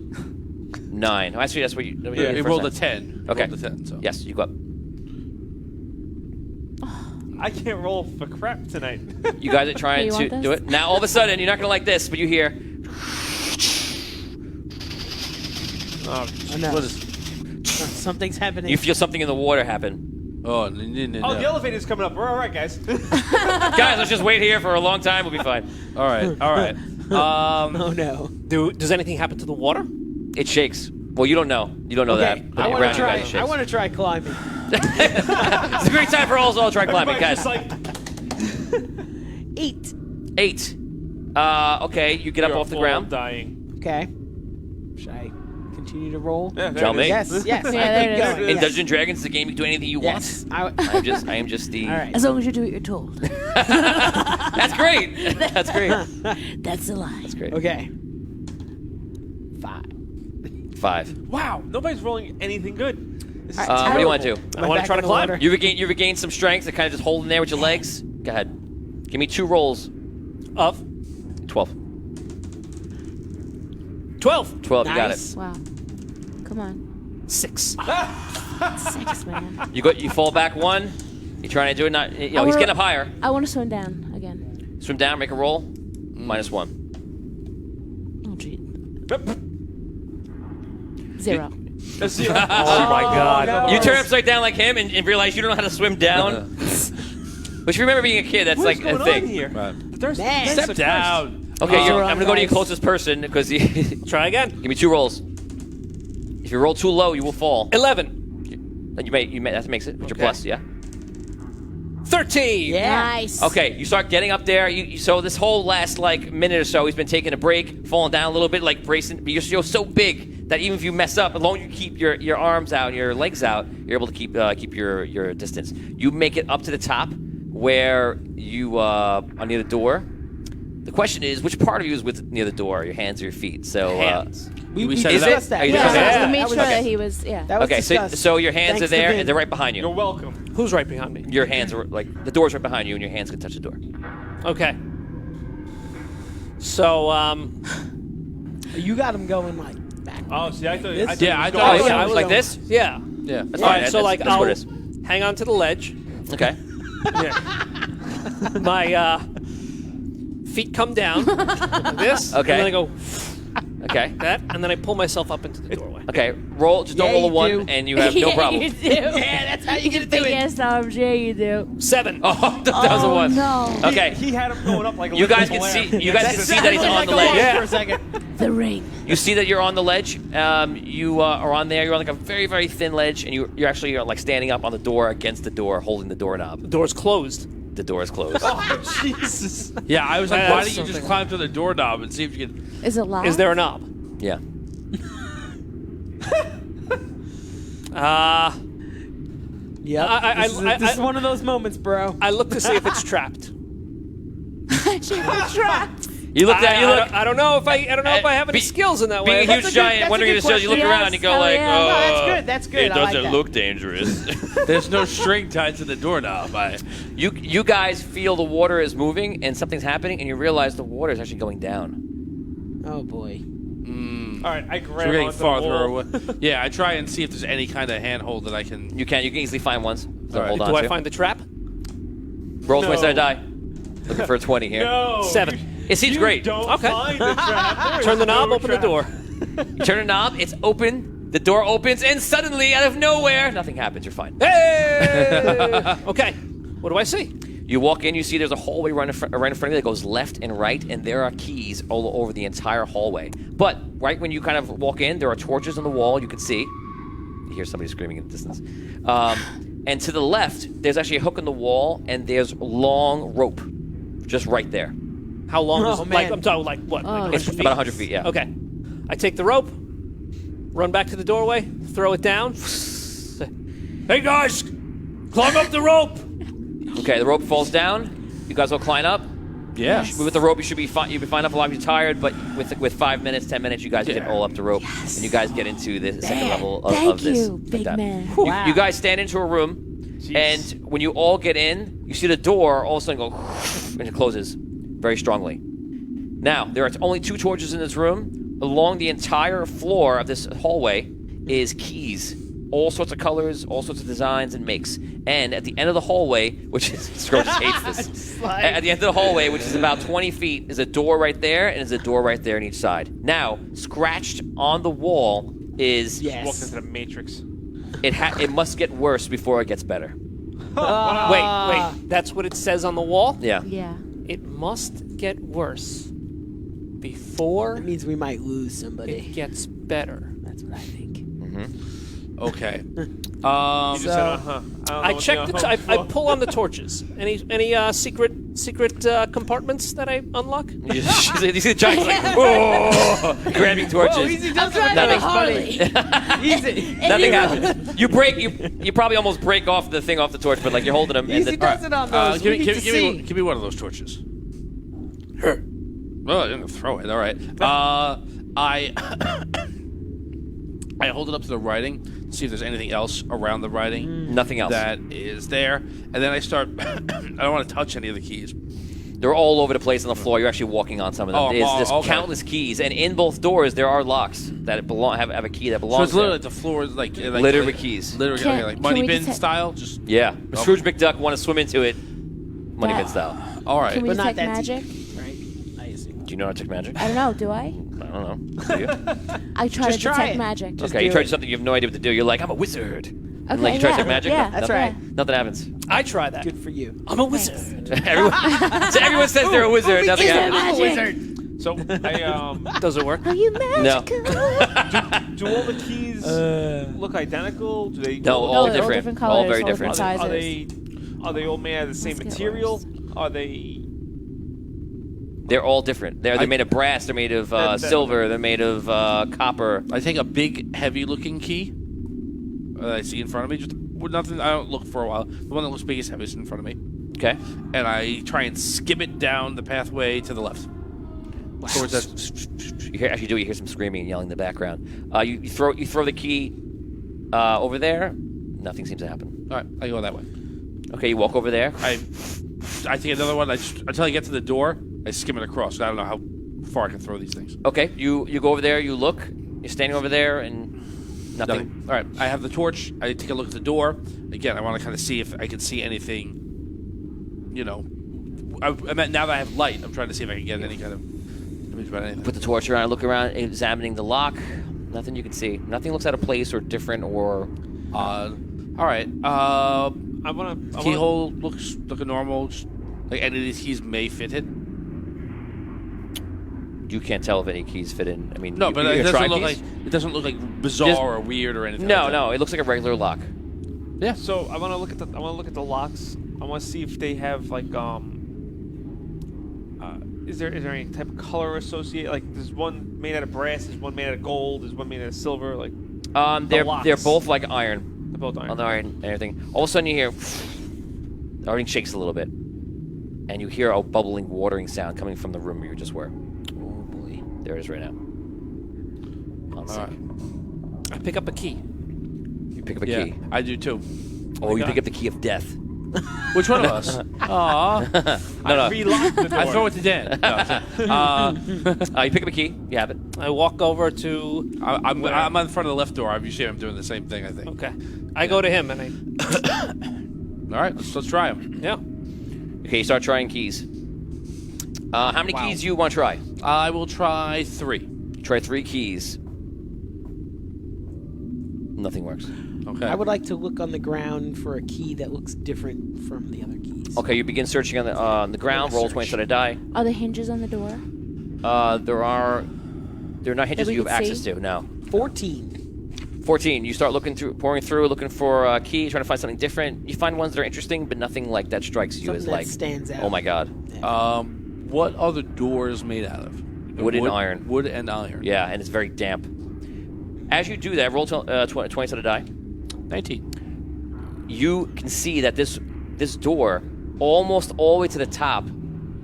9. Oh, actually, that's what you. Yeah, he rolled a 10. Okay. Rolled a 10. So. Yes, you go up. I can't roll for crap tonight. You guys are trying You to want this? do it. Now, all of a sudden, you're not going to like this, but you hear. Oh no. Something's happening. You feel something in the water happen. Oh, no. Oh, the elevator's coming up. We're all right, guys. Guys, let's just wait here for a long time. We'll be fine. All right. All right. Oh no. Does anything happen to the water? It shakes. Well, you don't know. You don't know Okay, that. But I want around to you try. guys, it shakes. I want to try climbing. It's a great time for all to try climbing, Everybody's guys. just like, 8. 8. Okay, you get up you're off the full ground. dying. Okay. Should I continue to roll? Yeah, there Tell it me. is. Yes. Yes. Yeah, I there keep it is. going. In Yes. Dungeons and Dragons, it's a game you can do anything you Yes. want. I am just the. All right. As long as you do what you're told. That's great. That's great. That's a lie. That's great. Okay. 5. 5. Wow, nobody's rolling anything good. This is What do you want to do? I want to try to climb. You regain some strength to kind of just hold in there with your legs. Go ahead. Give me 2 rolls. Of 12. 12. 12. You got it. Nice. Wow. Come on. 6. 6, man. You fall back 1. You're trying to do it. Not. He's getting up higher. I want to swim down again. Swim down. Make a roll. -1. Oh, gee. 0. Oh my God. no. You turn upside down like him and realize you don't know how to swim down. Which, remember being a kid, that's What's like going a thing. on here? Right. There's Man. Step Down. Okay, Oh, I'm gonna go to your guys. closest person because give Try again. me 2 rolls. If you roll too low, you will fall. 11. And you may that makes it with your Okay. plus, yeah. 13. Yeah. Nice. Okay, you start getting up there. So this whole last like minute or so, he's been taking a break, falling down a little bit, like bracing. But you're so big that even if you mess up, as long as you keep your arms out, your legs out, you're able to keep your distance. You make it up to the top where you are near the door. The question is, which part of you is near the door? Your hands or your feet? So. Hands. We set Is it it? up. discussed that. Are you Yeah, discussing I that? made was- sure okay. that he was, yeah. That was Okay, discussed. so your hands Thanks are there to Vin. and they're right behind you. You're welcome. Who's right behind me? Your hands are like the door's right behind you, and your hands can touch the door. Okay. So, You got him going like back. Oh, see, I thought. This- I thought Yeah, he was I going thought- Oh, yeah, yeah, I was like going- this. yeah. Yeah. That's All fine. right, so like that's what it I'll is. hang on to the ledge. Okay. My feet come down like this. Okay. And then I go Okay. That, and then I pull myself up into the doorway. Okay. Roll. Just don't Yeah, roll a you 1, do. and you have no problem. You do. Yeah, that's how you You get to do big it. ass arms. Yeah, you do. 7. Oh, that was a 1. No. Okay. He had him going up like a You guys little can lamp. see. You guys can see that he's on the Like a ledge. walk for a second. The ring. You see that you're on the ledge. You are on there. You're on like a very, very thin ledge, and you're actually like standing up on the door against the door, holding the doorknob. The door's closed. The door is closed. Jesus. Yeah, I was like, That's why don't you something. just climb to the doorknob and see if you can... Is it locked? Is there a knob? Yeah. Yep. This is one of those moments, bro. I look to see if it's trapped. She was trapped. You look at. You look. I don't know if I don't know if I have any Be- skills in that Being way. a but- huge that's a giant, good wondering if question. you look around and you go Yes, like, hell yeah. No, that's good. That's good. It I like doesn't that. look dangerous. There's no string tied to the doorknob. You guys feel the water is moving and something's happening, and you realize the water is actually going down. Oh boy. All right, I So grab we're getting onto the farther wall. away. Yeah, I try and see if there's any kind of handhold that I can... You can easily find ones. So All right. hold on Do I to. find the trap? Roll 20 No. sided die. Looking for a 20 here. No. 7. It seems You great. Don't Okay. find the trap. There Turn is the knob, no open the trap. door. You turn a knob. It's open. The door opens, and suddenly, out of nowhere, nothing happens. You're fine. Hey! Okay. What do I see? You walk in, you see there's a hallway right in front of you that goes left and right, and there are keys all over the entire hallway. But right when you kind of walk in, there are torches on the wall you can see. You hear somebody screaming in the distance. And to the left, there's actually a hook in the wall, and there's long rope just right there. How long Oh, is man. I'm talking like what? Like It's 100 feet? about 100 feet, yeah. Okay. I take the rope, run back to the doorway, throw it down. Hey guys, climb up the rope. Okay, the rope falls down. You guys all climb up. Yeah. With the rope, you should be fine. You'll be fine up a lot if you're tired, but with 5 minutes, 10 minutes, you guys get all up the rope, and you guys get into the second level of Thank this. you, like big that. man. You guys stand into a room, and when you all get in, you see the door all of a sudden go, and it closes very strongly. Now, there are only 2 torches in this room. Along the entire floor of this hallway is keys. All sorts of colors, all sorts of designs and makes. And at the end of the hallway, which is, Scrooge just hates this. At the end of the hallway, which is about 20 feet, is a door right there, and there's a door right there on each side. Now, scratched on the wall is... Yes. Walked into the Matrix. It must get worse before it gets better. Wait. That's what it says on the wall? Yeah. Yeah. It must get worse before That means we might lose somebody. it gets better. That's what I think. Okay. You just said, uh-huh. I check the. I pull on the torches. Any secret compartments that I unlock? You see the giant's like, whoa, grabbing torches. Whoa, easy does it. Nothing- Harley. Easy. Nothing happens. You break. You probably almost break off the thing off the torch, but like you're holding them. And Easy does it on those. Give We me, need give, to give, see. me, give me one of those torches. Well, I'm gonna throw it. All right. I hold it up to the writing to see if there's anything else around the writing. Nothing else. That is there, and then I start. I don't want to touch any of the keys. They're all over the place on the floor. You're actually walking on some of them. Oh, There's okay. countless keys, and in both doors there are locks that have a key that So belongs it's literally there. the floor is like Littered with keys. Literally, Can- okay, like can money we bin detect- style. Just Yeah. Scrooge McDuck want to swim into it, money That- pit style. all right. Can we But not detect that magic? deep, right? I assume. Do you know how to detect magic? I don't know. Do I? I don't know. Do you? I try Just to try detect it. magic. Just Okay, you do try it. something you have no idea what to do. You're like, I'm a wizard. And Okay, like you try to yeah, detect magic. yeah. That's Yeah. right. Nothing happens. I try that. Good for you. I'm a wizard. everyone, so everyone says they're a wizard. Nothing Is it happens. magic? So I Does it work? Are you No. magical? do all the keys look identical? Do they? No, No, all they're different. different All colors, very all different. different Are sizes. they all made out of the same Let's get material? worse. Are they? They're all different. They're made of brass. They're made of silver. They're made of copper. I take a big, heavy-looking key that I see in front of me. Just with nothing. I don't look for a while. The one that looks biggest, heaviest in front of me, Okay. and I try and skim it down the pathway to the left. Towards that. You hear some screaming and yelling in the background. You throw the key over there. Nothing seems to happen. All right, I go that way. Okay, you walk over there. I take another one. Until I get to the door, I skim it across. I don't know how far I can throw these things. Okay, you go over there. You look. You're standing over there, and nothing. All right, I have the torch. I take a look at the door. Again, I want to kind of see if I can see anything. You know, now that I have light, I'm trying to see if I can get any kind of me about anything. Put the torch around, look around, examining the lock. Nothing you can see. Nothing looks out of place or different or All right. I wanna Keyhole looks like a normal. Just, like any of these keys may fit it. you can't tell if any keys fit in. I mean, No, you, but you it try doesn't look keys? like bizarre Just- or weird or anything. No, like no, it looks like a regular lock. that. Yeah. So I want to look at the locks. I want to see if they have like is there any type of color associated? Like there's one made out of brass, there's one made out of gold, there's one made out of silver. Like They're locks. both like iron. they're both iron. On the iron and everything. All of a sudden you hear everything shakes a little bit. And you hear a bubbling, watering sound coming from the room where you just were. Oh boy. There it is right now. On sync. I pick up a key. You pick up a Yeah, key. I do too. Oh, you pick up the key of death. Which one of us? Aw. No, no. Relock the door. I throw it to Dan. No, You pick up a key. You have it. I walk over to. I'm on the front of the left door. Usually I'm doing the same thing, I think. Okay. I go to him and I. All right, let's try them. Yeah. Okay, you start trying keys. How many keys do you want to try? I will try 3. Try 3 keys. Nothing works. Okay. I would like to look on the ground for a key that looks different from the other keys. Okay, you begin searching on the ground. Roll 20 sided die. Are the hinges on the door? There are not hinges we you have could access see? to. No. 14. 14. You start pouring through, looking for a key, trying to find something different. You find ones that are interesting, but nothing like that strikes you Something as that like, stands out. oh my god. What are the doors made out of? Wood and iron. Wood and iron. Yeah, and it's very damp. As you do that, roll 20 sided die. 19. You can see that this door, almost all the way to the top,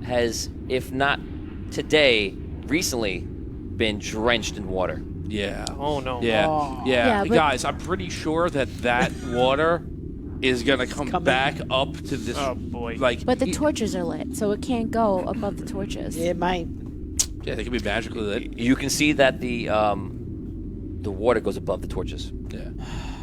has, if not today, recently been drenched in water. Yeah. Oh no. Yeah. Oh. Yeah. Yeah, but- Guys, I'm pretty sure that water is going to come coming. back up to this. Oh, boy. Like, But the torches are lit, so it can't go above the torches. It might. yeah, they can be magically lit. You can see that the water goes above the torches. Yeah.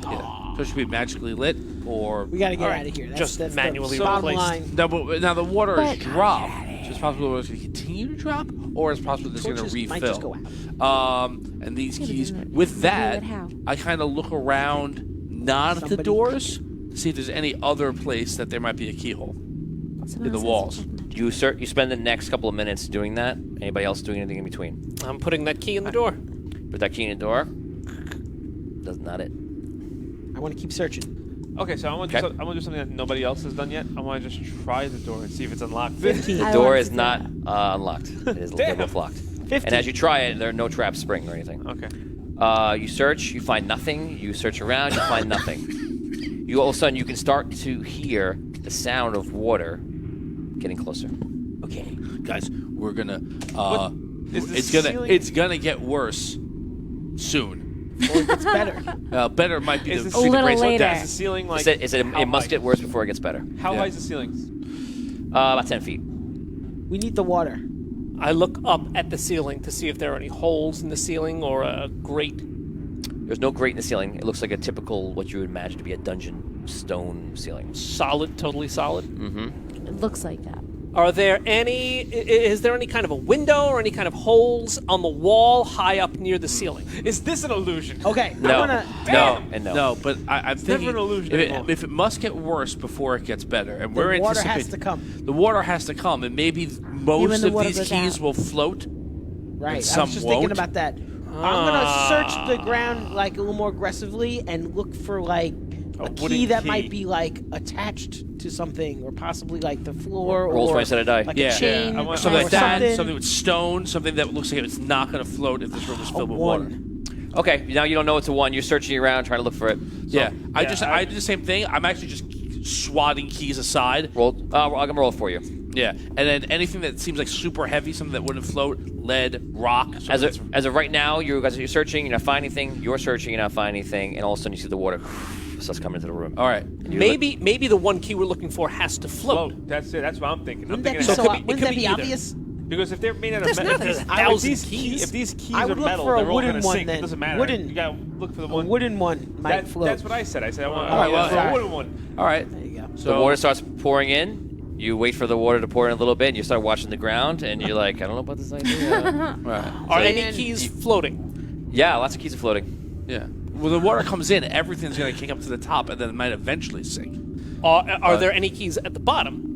Yeah. So it should be magically lit or. We got to get All right, out of here. That's, just that's manually the bottom replaced. line. No, but now the water is But- dropped. So it's possible the water is going to continue to drop, or it's possible that it's going to Torches refill. might just go out. And these Yeah, but keys, then it- with that, then how? I kind of look around, not at the Somebody- doors, to see if there's any other place that there might be a keyhole. Someone in the else has walls. to check. You spend the next couple of minutes doing that. Anybody else doing anything in between? I'm putting that key in the door. Put that key in the door. That's not it. I want to keep searching. Okay, so I want Okay. to do something that nobody else has done yet. I want to just try the door and see if it's unlocked. 15. The I door want is to do not that. unlocked. It is Damn. both locked. 15. And as you try it, there are no traps spring or anything. Okay. You search, you find nothing. You search around, you find nothing. You all of a sudden you can start to hear the sound of water getting closer. Okay. Guys, we're gonna. Is the It's ceiling- gonna get worse soon. Or it gets better. Better might be Is the the A little ceiling later. Is the ceiling like? It must get worse before it gets better. How Yeah. high is the ceiling? About 10 feet. We need the water. I look up at the ceiling to see if there are any holes in the ceiling or a grate. There's no grate in the ceiling. It looks like a typical, what you would imagine to be a dungeon stone ceiling. Solid, totally solid. It looks like that. Are there any? Is there any kind of a window or any kind of holes on the wall high up near the ceiling? Is this an illusion? Okay. No, I'm gonna. no, and no. No, but I'm thinking never an illusion if anymore. if it must get worse before it gets better, and The we're water has anticipating to come. the water has to come, and maybe most the of water these goes keys out. will float. Right. I some was just won't. thinking about that. I'm gonna search the ground like a little more aggressively and look for like a key wooden that key. might be like attached to something, or possibly like the floor, Roll or 20 sided die. like Yeah. a chain, I want- Something or like that. something. Something with stone. Something that looks like it's not going to float if this room is A filled with water. 1. Okay, now you don't know it's a 1. You're searching around trying to look for it. Yeah, I I- do the same thing. I'm actually just swatting keys aside. Roll. I'm going to roll it for you. Yeah, and then anything that seems like super heavy, something that wouldn't float, lead, rock. something As of right now, you guys are searching, you're not finding anything. You're searching, you're not finding anything, and all of a sudden you see the water starts coming into the room. all right. Maybe the one key we're looking for has to float. Float. That's it. That's what I'm thinking. I'm Wouldn't that thinking be, it so, could be- wouldn't that be either. obvious? because if they're made out of There's metal, not if a these, thousand if these keys. if these keys I are would look metal, for a they're all wooden gonna one sink. then. It doesn't matter. Wooden. You gotta look for the A one. wooden one might float. That's what I said. I said I want All right, well, for a wooden one. All right. There you go. The water starts pouring in. You wait for the water to pour in a little bit, and you start watching the ground, and you're like, I don't know about this idea. Right. Are any keys floating? Yeah, lots of keys are floating. Yeah. When the water comes in, everything's going to kick up to the top, and then it might eventually sink. Are there any keys at the bottom?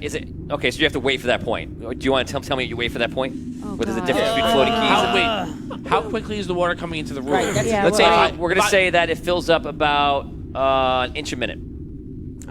Is it okay? So you have to wait for that point. Do you want to tell me you wait for that point? Oh, What is the God. difference between floating keys? Wait, how quickly is the water coming into the room? Right, that's Yeah, Let's say well- we're going to say that it fills up about an inch a minute.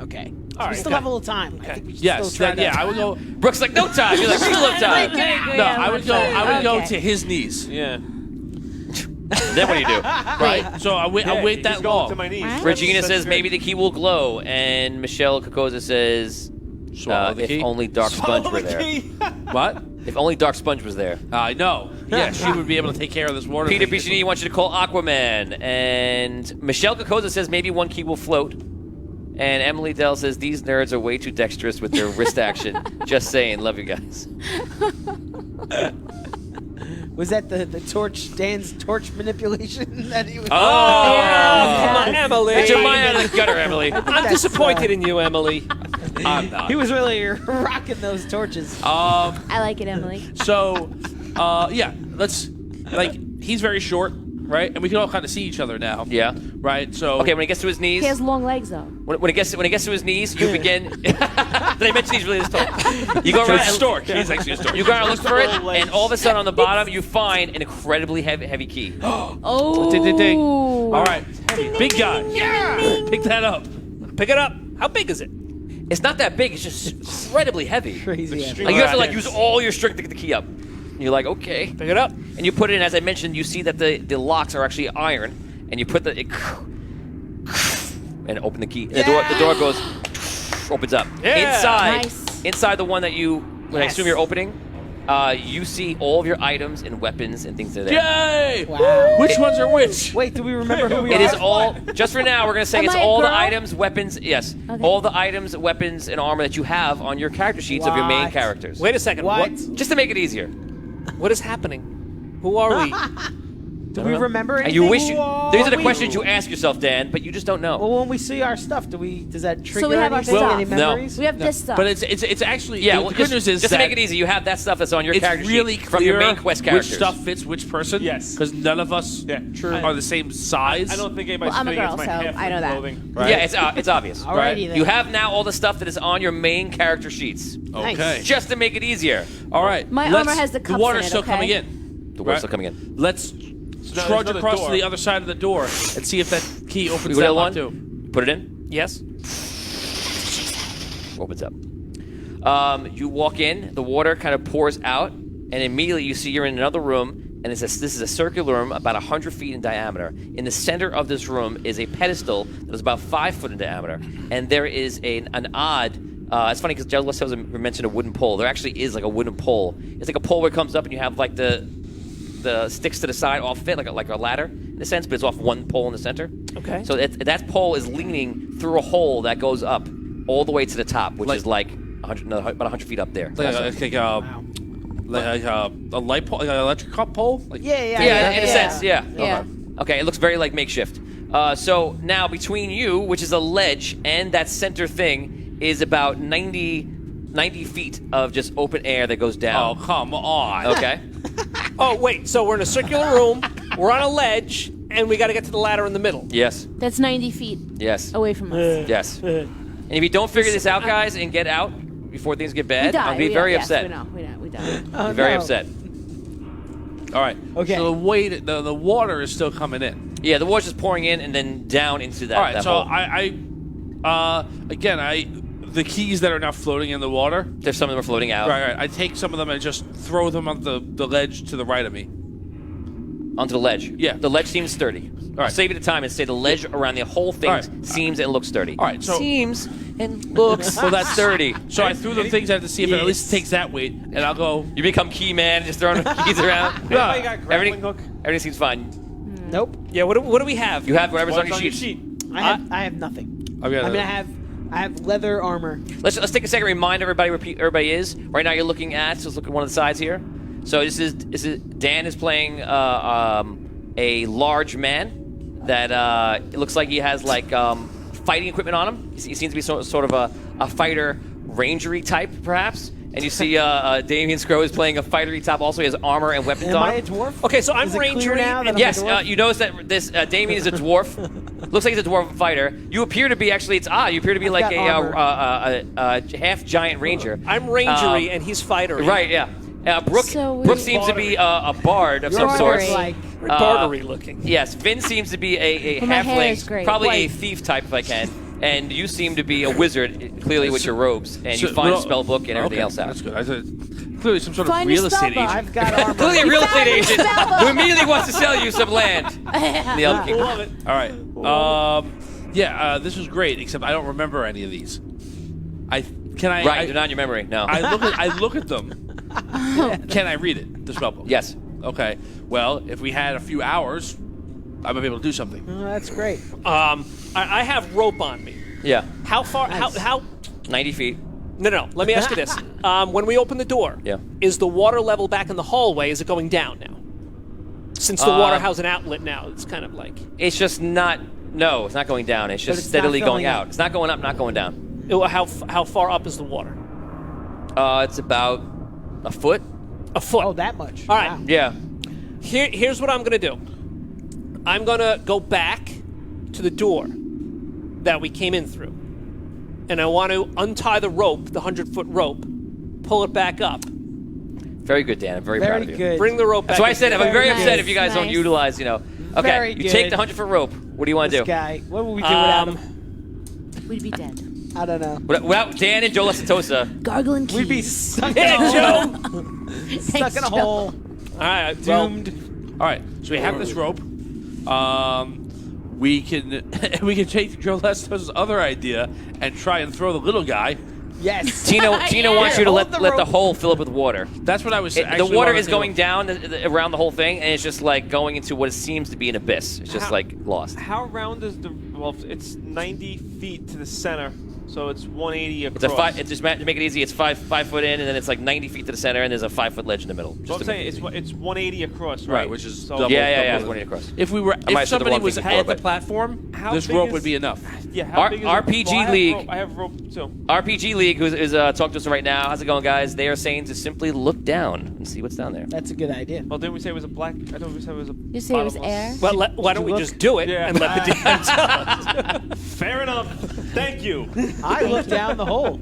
Okay. All We right, still have a little time. I think we should Yes. still try that. I would go. Brooke's like, no time. You're like, we still have time. No, I would go. I would go Okay. to his knees. Yeah. Then what do you do? Right. So I wait. I wait that he's going long. to my knees. Right. Regina That's says good. maybe the key will glow, and Michelle Kokoza says Swallow the if key. only Dark Sponge Swallow were the there. key. What? If only Dark Sponge was there. I know. Yeah, she would be able to take care of this water. Peter thing. PCD wants you to call Aquaman, and Michelle Kokoza says maybe one key will float, and Emily Dell says these nerds are way too dexterous with their wrist action. Just saying, love you guys. Was that the Dan's torch manipulation that he was? Oh, Come on, Emily. get your mind out of the gutter, Emily. I'm That's, disappointed in you, Emily. I'm not. He was really rocking those torches. I like it, Emily. So, yeah, let's he's very short, right? And we can all kind of see each other now. Yeah. Right. So. Okay, when he gets to his knees, He has long legs, though. when he gets to his knees, you begin. Did I mention he's really this tall? You go around. He's a stork. He's actually a stork. You gotta look for it, Little legs. and all of a sudden on the bottom you find an incredibly heavy key. Oh. Ding, ding, ding. All right. Big guy. Yeah. Pick that up. Pick it up. How big is it? It's not that big. It's just incredibly heavy. Crazy. Like you have to use all your strength to get the key up. And you're like, okay, Pick it up. and you put it in. As I mentioned, you see that the locks are actually iron, and you put and open the key. And the door goes, opens up. Yeah. Inside the one that you, when I assume you're opening, you see all of your items and weapons and things that are there. Yay! Wow. Which ones are which? Wait, do we remember who we It are? is all, just for now, we're going to say Am it's I a all the girl? items, weapons, yes. Okay. All the items, weapons, and armor that you have on your character sheets of your main What? characters. Wait a second. What? Just to make it easier. What is happening? Who are we? Do we remember And anything? you wish you, these are the We- questions you ask yourself, Dan, but you just don't know. Well, when we see our stuff, does that trigger we have our anything, stuff. any No. memories? We have this stuff. But it's actually Yeah, the well, good news is just to that make it easy, you have that stuff that's on your it's character really sheet clear from your main quest characters. which stuff fits which person. Yes. Because none of us are the same size. I don't think anybody's Well, I'm a fitting into girl, my so half I know that. clothing. Right? Yeah, it's obvious. Alrighty then. You have now all the stuff that is on your main character sheets, Nice. Okay. just to make it easier. All right. My let's- armor has the cups water's in it, still okay? coming in. The word's Right. still coming in. Let's there's trudge another across door. to the other side of the door and see if that key opens You go that to lock one, too. put it in, Yes. opens up. You walk in, the water kind of pours out, and immediately you see you're in another room, and this is a circular room about 100 feet in diameter. In the center of this room is a pedestal that is about 5 foot in diameter, and there is an odd. It's funny because Jello mentioned a wooden pole. There actually is like a wooden pole. It's like a pole where it comes up, and you have like the sticks to the side all fit like a ladder in a sense, but it's off one pole in the center. Okay. So that pole is leaning through a hole that goes up all the way to the top, which is like 100, about 100 feet up there. Like a light pole, like an electric pole. Like, Yeah, in a sense, yeah. Yeah. Okay, it looks very like makeshift. So now between you, which is a ledge, and that center thing is about 90 feet of just open air that goes Oh, down. come on. Okay. Oh, wait. So we're in a circular room. We're on a ledge, and we got to get to the ladder in the middle. Yes. That's 90 feet Yes. away from us. Yes. And if you don't figure this out, guys, and get out before things get We bad, die. I'll be We- very yes, upset. We know. We die. Oh, Be very no. upset. All right. Okay. So the water is still coming in. Yeah, the water's just pouring in and then down into that. All right. that So hole. the keys that are now floating in the water. There's some of them are floating out Right. I take some of them and just throw them on the ledge to the right of me. onto the ledge. Yeah. The ledge seems sturdy. I'll right. save it a time and say the ledge around the whole thing All right. seems and looks sturdy. All right, so- seems and looks So that's sturdy. So I threw the things out to see if it at least takes that weight, and I'll go. You become key man, just throwing keys around. Anybody got grappling Everything, hook? everything seems fine. Nope. Yeah. What do we have? You have whatever's What's on your sheet. sheet? I have nothing. I've got I mean, I have leather armor. Let's take a second. Remind everybody where everybody is. Right now, you're looking at. So let's look at one of the sides here. So this is Dan is playing a large man that it looks like he has like fighting equipment on him. He seems to be sort of a fighter rangery type, perhaps. And you see Damien Scrow is playing a fightery top. Also, he has armor and weapons Am on I a him. dwarf? Okay, so I'm Is it clear rangery. now that I'm a Yes, dwarf? you notice that this Damien is a dwarf. Looks like he's a dwarf fighter. You appear to be actually. It's odd. You appear to be like a half giant ranger. I'm rangery and he's fighter. Right. Yeah. Brooke So Brooke we- seems to be a bard of some Bartery. sort. Like, Bartery looking. Yes, Vin seems to be a Well, my hair is halfling, great. probably a Wait. thief type if I can. And you seem to be a wizard, clearly with your robes, and you So- find a well, spell book and everything okay, else out. That's good. I thought clearly some sort of Find a real estate spell book. agent. I've got armor. Clearly a real estate found a agent spell book. who immediately wants to sell you some land. The other king. Love it. All right. This was great, except I don't remember any of these. Right, they're not in your memory. No. I look at them. Can I read it? The spell book. Yes. Okay. Well, if we had a few hours, I might be able to do something. Oh, that's great. I have rope on me. Yeah. How far? How? 90 feet. No. Let me ask you this: when we open the door, Yeah. is the water level back in the hallway? Is it going down now? Since the water has an outlet now, it's kind of like It's just not. No, it's not going down. It's just it's not steadily going filling out. up. It's not going up, not going down. how far up is the water? It's about a foot. A foot. Oh, that much. All right. Wow. Yeah. Here's what I'm gonna do. I'm gonna go back to the door that we came in through, and I want to untie the rope, the 100-foot rope, pull it back up, Very good, Dan. I'm very proud Very of you. good. bring the rope back. That's why I said I'm very Nice, upset if you guys don't nice. utilize, Okay, Very you take good. the 100-foot rope. What do you want to This do? guy. What would we do without him? We'd be dead. I don't know. Without Dan and Joe Lasatosa, Gargling keys. We'd be stuck in Yeah, a Joe. hole. Thanks, Stuck in a Joe. hole. All right, well, Doomed. All right. So we have this rope. We can take Joe Lesto's other idea and try and throw the little guy. Yes. Tina wants you to Hold let the the rope. hole fill up with water. That's what I was. The actually water wanted is to going do. down around the whole thing, and it's just like going into what seems to be an abyss. It's just How- like lost. How round is the? Well, it's 90 feet to the center, so it's 180 across. It's a five. It's just to make it easy. It's 5 foot in, and then it's like 90 feet to the center, and there's a 5-foot ledge in the middle. So Just I'm to saying make it it's easy. 180 across, right? Right, which is so double. Yeah, it's double. 180 across. If we were, might have if said the somebody wrong was thing at before, the but- platform, How this big rope is- would be enough. Yeah, how R- big is RPG it? Well, League. I have rope too. RPG League, who's talking to us right now. How's it going, guys? They are saying to simply look down and see what's down there. That's a good idea. Well, didn't we say it was a black? I thought we said it was a. You say it was bottomless. air? well, why don't we look? just do it Yeah. and let the DM tell us? Fair enough. Thank you. I looked down the hole.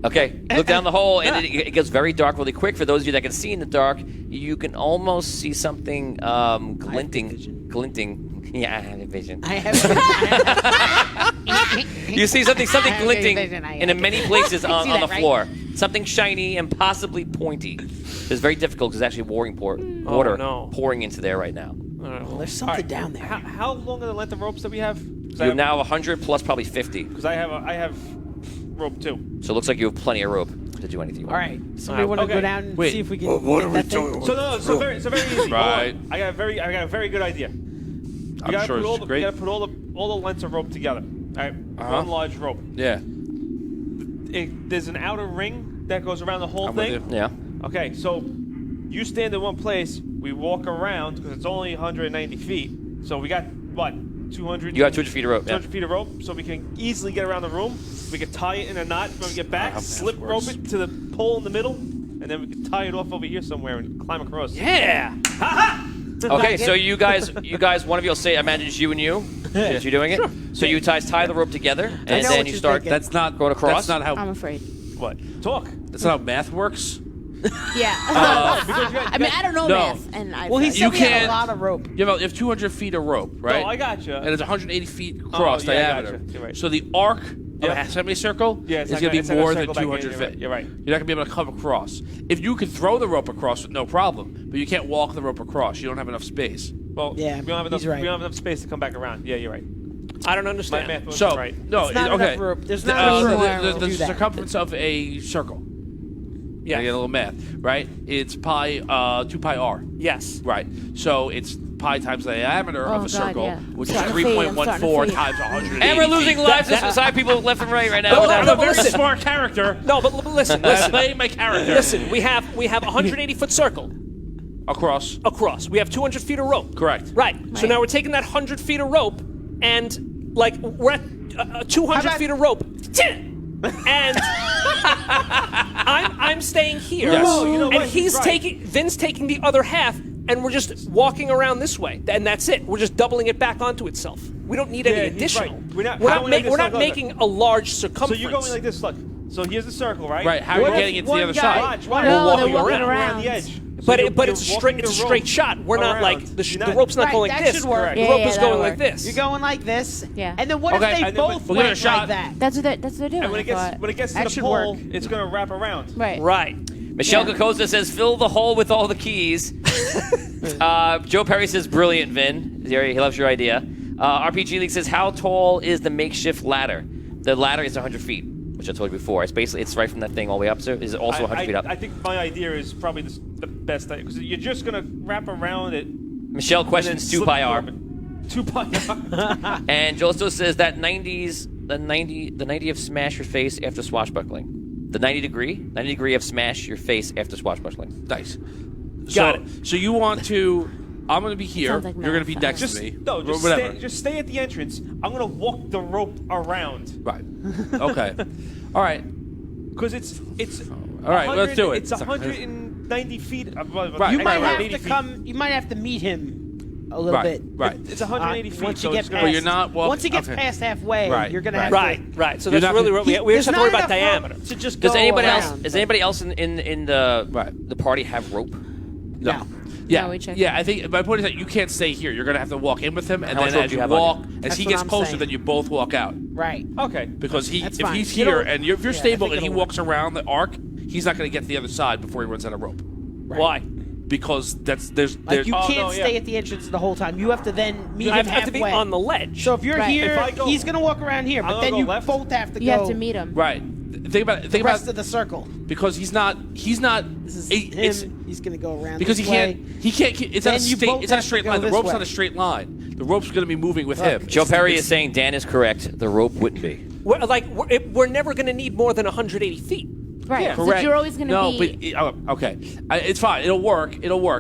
Okay, look down the hole, and it gets very dark really quick. For those of you that can see in the dark, you can almost see something glinting. Yeah, I have vision. I have. You see something I have glinting vision, I in have many places on see the that, right? floor. Something shiny and possibly pointy. It's very difficult because there's actually water no. pouring into there right now. Well, there's something down there. How long are the length of ropes that we have? You have now 100 plus probably 50. Because I have rope too. So it looks like you have plenty of rope to do anything you All want. right. Somebody want to Okay. go down and Wait. see if we can get that thing? So very easy. Hold on. Right. I got a very good idea. I'm sure it's You great. gotta put all the lengths of rope together. All right, one large rope. Yeah. There's an outer ring that goes around the whole I'm with thing. you. Yeah. Okay, so you stand in one place. We walk around because it's only 190 feet. So we got what 200. You got 200 feet of rope. 200 feet of rope, so we can easily get around the room. We can tie it in a knot when we get back, how math slip rope works. it to the pole in the middle, and then we can tie it off over here somewhere and climb across. Yeah. Okay, so you guys, one of you will say, I imagine it's you and you, since you're doing it. So you guys tie the rope together, and know then what you you're start. thinking. That's not Going across? That's not how. I'm afraid. What? Talk. That's not how math works. Yeah. I mean, I don't know No. math, and I. Well, he You said we had can't- a lot of rope. You have 200 feet of rope, right? Oh, I gotcha. And it's 180 feet across yeah, I diameter. gotcha. You're right. So the arc of Yeah. a semicircle Yeah, is it's going to not be gonna more than circle back in. 200 You're feet. right. You're right. You're not going to be able to come across. If you could throw the rope across, no problem. But you can't walk the rope across. You don't have enough space. Well, Yeah, we don't have enough. he's right. We don't have enough space to come back around. Yeah, you're right. I don't My understand. math wasn't So right. no, It's not okay. enough rope. There's not enough rope to the do that. circumference of a circle. Yeah. You get a little math, right? It's pi 2 pi r. Yes. Right. So it's pi times the diameter Oh, of a God, circle, yeah. which I'm is starting to fade, I'm 3.14 starting to times 180. And we're losing feet. lives beside people left and right now. Well, I'm no, a very listen. smart character. No, but listen, I listen. play my character. Listen, we have a 180-foot circle Across. across. We have 200 feet of rope. Correct. Right. So Right. now we're taking that 100 feet of rope, and like we're at 200 feet of rope, and I'm staying here, Yes. Oh, you know and what? he's Right. taking Vin's taking the other half, and we're just walking around this way, and that's it. We're just doubling it back onto itself. We don't need any Yeah, he's additional. right. We're not We're going like this, look. making a large So circumference. you're going like this, look. So here's the circle, right? Right, how are you What if getting it to the one other guy- side? Watch, We're No, walking they're walking around. around. the edge. But So but you're it's walking straight. the It's a rope straight shot. We're not around. like You're the not- rope's not Right, going like that this. should work. The Yeah, rope yeah, is that'll going like work. this. You're going like this. Yeah. And then what Okay, if they and then both we'll give it a went shot. like that? That's what they're doing. And when I it gets thought. when it gets That to should the pole, work. it's gonna wrap around. Right. Right. Michelle Yeah. Kokoza says, fill the hole with all the keys. Joe Perry says, brilliant, Vin. He loves your idea. RPG League says, how tall is the makeshift ladder? The ladder is 100 feet, which I told you before. It's right from that thing all the way up. So is it also 100 feet up? I think my idea is probably the best idea because you're just gonna wrap around it. Michelle and then questions 2 slip pi the R. orbit. 2 pi R. And Josto says that the 90 of smash your face after swashbuckling. The 90 degree of smash your face after swashbuckling. Nice. Got So you want to? I'm going to be here. Sounds like You're going to be math. next to me. No, Or whatever. just stay at the entrance. I'm gonna walk the rope around Right. Okay. All right. because it's All right, let's do it. It's 190 feet. Right, You might have 180 to feet. come. You might have to meet him a little Right. bit. Right. It's 180 feet. Once so you it's get gonna- But past, you're not walking- once he gets okay. past halfway, Right, you're gonna right. have Right. Right. So You're that's not really gonna- we just There's have to worry not about enough rope diameter. to just Does go anybody around, else? Does but- anybody else in the Right. the party have rope? No. Yeah, No, we checked. yeah. I think my point is that you can't stay here. You're going to have to walk in with him, and How much then rope as do you you have on walk, you? as That's he what gets I'm closer, saying. then you both walk out. Right. Okay. Because That's if fine. he's You here don't- and if you're yeah, I stable think and he it'll walks around the arc, he's not going to get to the other side before he runs out of rope. Why? Because there's Like you Oh, can't no, yeah. stay at the entrance the whole time. You have to then meet I him have to be halfway. on the ledge. So if you're Right. here, If I go- he's gonna walk around here, I'm but gonna then go you left. both have to You go have to meet him. right. Think about it. the Think rest about of the circle. because he's not. This is it's him. He's gonna go around because this he way. can't. He can't. It's not Then a you straight. both It's not a have to straight go line. The this rope's way. not a straight line. The rope's going to be moving with him. Joe Perry is saying Dan is correct. The rope wouldn't be. We're never going to need more than 180 feet. Right. Yeah. So Correct. you're always going to no, be. but okay, it's fine. It'll work.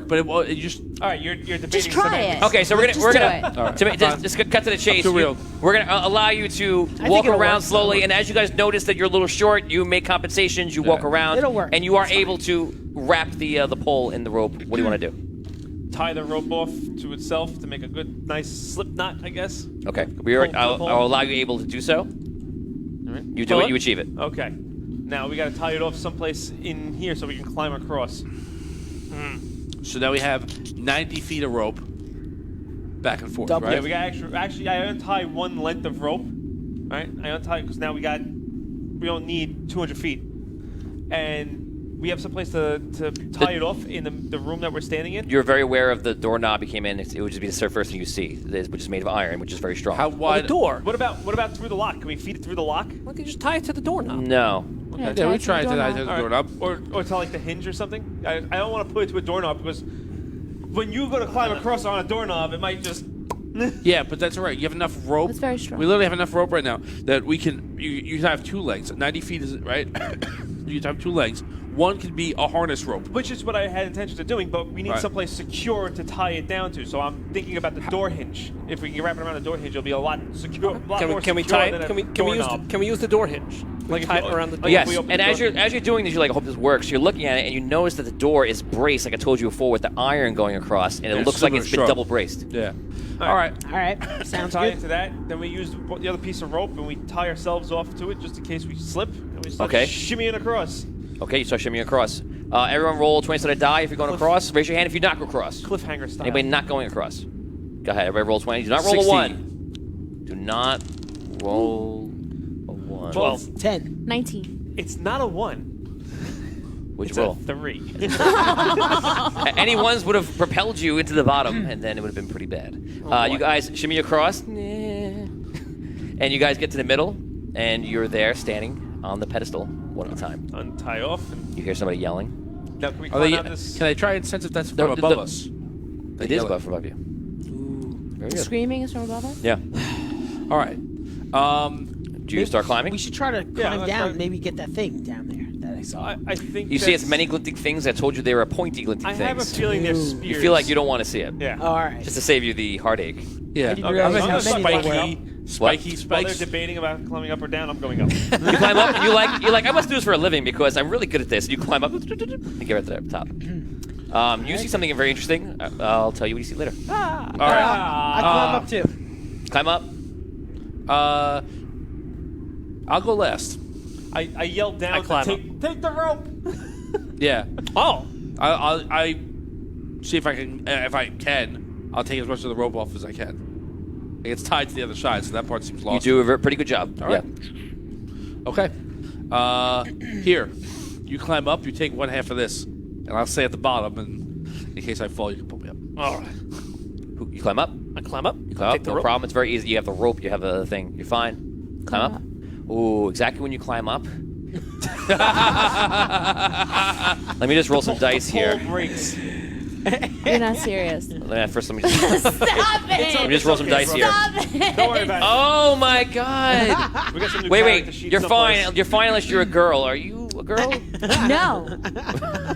But it just All right, you're debating. Just try it. Okay, so we're Just gonna do All right. just cut to the chase. too real. We're gonna allow you to think walk it'll around work. slowly, and as you guys notice that you're a little short, you make compensations. You walk Yeah. around, It'll work. and you are It's fine. able to wrap the pole in the rope. What do you want to do? Tie the rope off to itself to make a good, nice slip knot, I guess. Okay, Pull the I'll pole. allow you able to do so. All right. You do Pull it, it. you achieve it. Okay. Now we got to tie it off someplace in here so we can climb across. so now we have 90 feet of rope back and forth, Double. right? Yeah, we got actually I untie one length of rope. Right? I untie because now we don't need 200 feet, and we have someplace to tie it off in the room that we're standing in. You're very aware of the doorknob you came in. It would just be the first thing you see, which is made of iron, which is very strong. How Well, wide? the door. What about through the lock? Can we feed it through the lock? We can just tie it to the doorknob. No. Yeah, try we it to tried the to doorknob. the All right. doorknob. Or to like the hinge or something. I don't want to put it to a doorknob because when you go to climb across on a doorknob, it might just. Yeah, but that's all right. You have enough rope. That's very strong. We literally have enough rope right now that we can. You have 2 legs. 90 feet is it, right? You have 2 legs. One could be a harness rope. Which is what I had intentions of doing, but we need Right. someplace secure to tie it down to. So I'm thinking about the door hinge. If we can wrap it around the door hinge, it'll be a lot secure. Can we tie it? Can we use the door hinge? Like if tie you- it around the door. like Yes, we open and the as door- you're doing this, you're like, I hope this works. You're looking at it, and you notice that the door is braced, like I told you before, with the iron going across, and it Yeah, looks like super it's been strong. double braced. Yeah. All right. All right. Sounds tie good. it to that. Then we use the other piece of rope and we tie ourselves off to it just in case we slip. And we start Okay. shimmying across. Okay, you start shimmying across. Everyone roll 20-sided die if you're going across. Raise your hand if you not go across. Cliffhanger style. Anybody not going across? Go ahead, everybody roll 20. Do not roll 16. a 1. Do not roll a 1. 12. 10. 19. It's not a 1. Would It's you a roll? 3. Any ones would have propelled you into the bottom, and then it would have been pretty bad. You guys shimmy across, and you guys get to the middle, and you're there standing on the pedestal one at a time. Untie off. And You hear somebody yelling. now can we Are climb they, out this? can I try and sense if that's The- from the- above the- us? It is above you. Very The good. screaming is from above us? Yeah. All right. Do you start climbing? We should try to climb let's down try- and maybe get that thing down there that I saw. I think You see, it's that's- many glinting things. I told you they were pointy glinting I things. have a feeling they're Ooh. spears. You feel like you don't want to see it. Yeah. All right. Just to save you the heartache. Yeah. I didn't Okay, realize I'm how gonna many there spiky. were. Spiky While spikes. they're debating about climbing up or down, I'm going up. You climb up, and you're like, I must do this for a living because I'm really good at this. And you climb up and get right to the top. You see something very interesting. I'll tell you what you see later. All right. I climb up too. Climb up. I'll go last. I yelled down I climb to take the rope. Yeah. Oh. I see if I can. I'll take as much of the rope off as I can. It's tied to the other side, so that part seems You lost. do a pretty good job. All right. Okay. Here, you climb up. You take one half of this, and I'll stay at the bottom. And in case I fall, you can pull me up. All right. You climb up. I climb up. You climb up. Take the No rope. problem. It's very easy. You have the rope. You have the thing. You're fine. Climb up. Ooh, exactly when you climb up. Let me just roll some dice here. Pole breaks. You're not serious. First, let me just Stop it! let me just roll some dice here. Stop it! Don't worry about it. Oh my God! We got some new Wait, character wait. sheets You're someplace. fine. You're fine unless you're a girl. Are you a girl? No.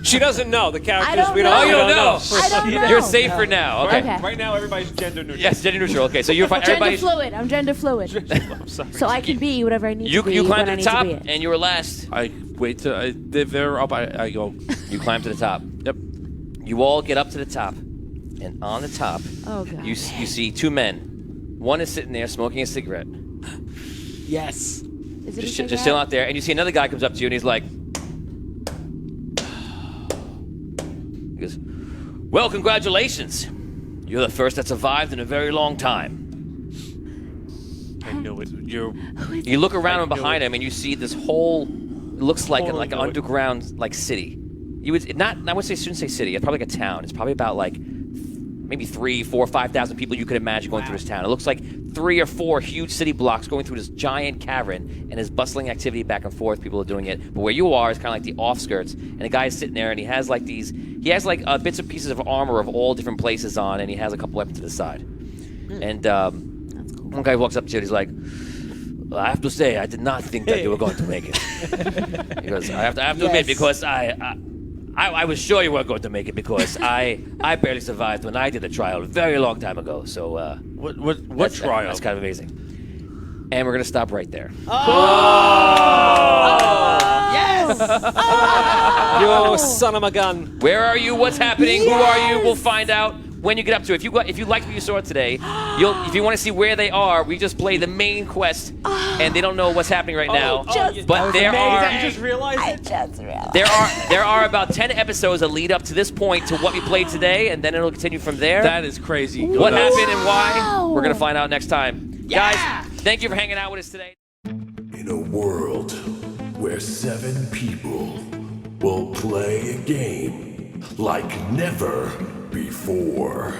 She doesn't know the characters. don't we know. don't. Oh, you don't know. I don't know. You're safer now. Okay. Okay. Right now, everybody's gender neutral. Yes, gender neutral. Okay, so you're fine. Gender Everybody's. fluid. I'm gender fluid. I'm sorry. So I can be whatever I need You to be you climb when to I the need top, to be it. and you were last. I wait till if they're up. I go. You climb to the top. Yep. You all get up to the top, and on the top, Oh, God. you see two men. One is sitting there smoking a cigarette, Yes. Is it a just still out there, and you see another guy comes up to you, and he's like, he goes, "Well, congratulations. You're the first that survived in a very long time." I knew it. You're. You look around and knew behind it. him, and you see this whole. It looks like Totally an knew it. underground like city. You would not. I would say shouldn't say city. It's probably like a town. It's probably about like maybe 3, 4, 5,000 people you could imagine going through this town. It looks like 3 or 4 huge city blocks going through this giant cavern, and there's bustling activity back and forth. People are doing it. But where you are is kind of like the offskirts, and the guy is sitting there, and he has like bits and pieces of armor of all different places on, and he has a couple weapons to the side. And one guy walks up to you, and he's like, "Well, I have to say, I did not think that you were going to make it." He goes, I have to admit, because I was sure you weren't going to make it, because I barely survived when I did the trial a very long time ago. So What trial? That's kind of amazing. And we're gonna stop right there. Yes. You son of a gun. Where are you? What's happening? Who are you? We'll find out when you get up to it. If you liked what you saw today, if you want to see where they are, we just play the main quest, and they don't know what's happening right now. But there are. You just realized I it? just realized. There are about 10 episodes that lead up to this point to what we played today, and then it'll continue from there. That is crazy. What Go nuts. happened and why? Wow. We're gonna find out next time. Guys, thank you for hanging out with us today. In a world where 7 people will play a game like never before.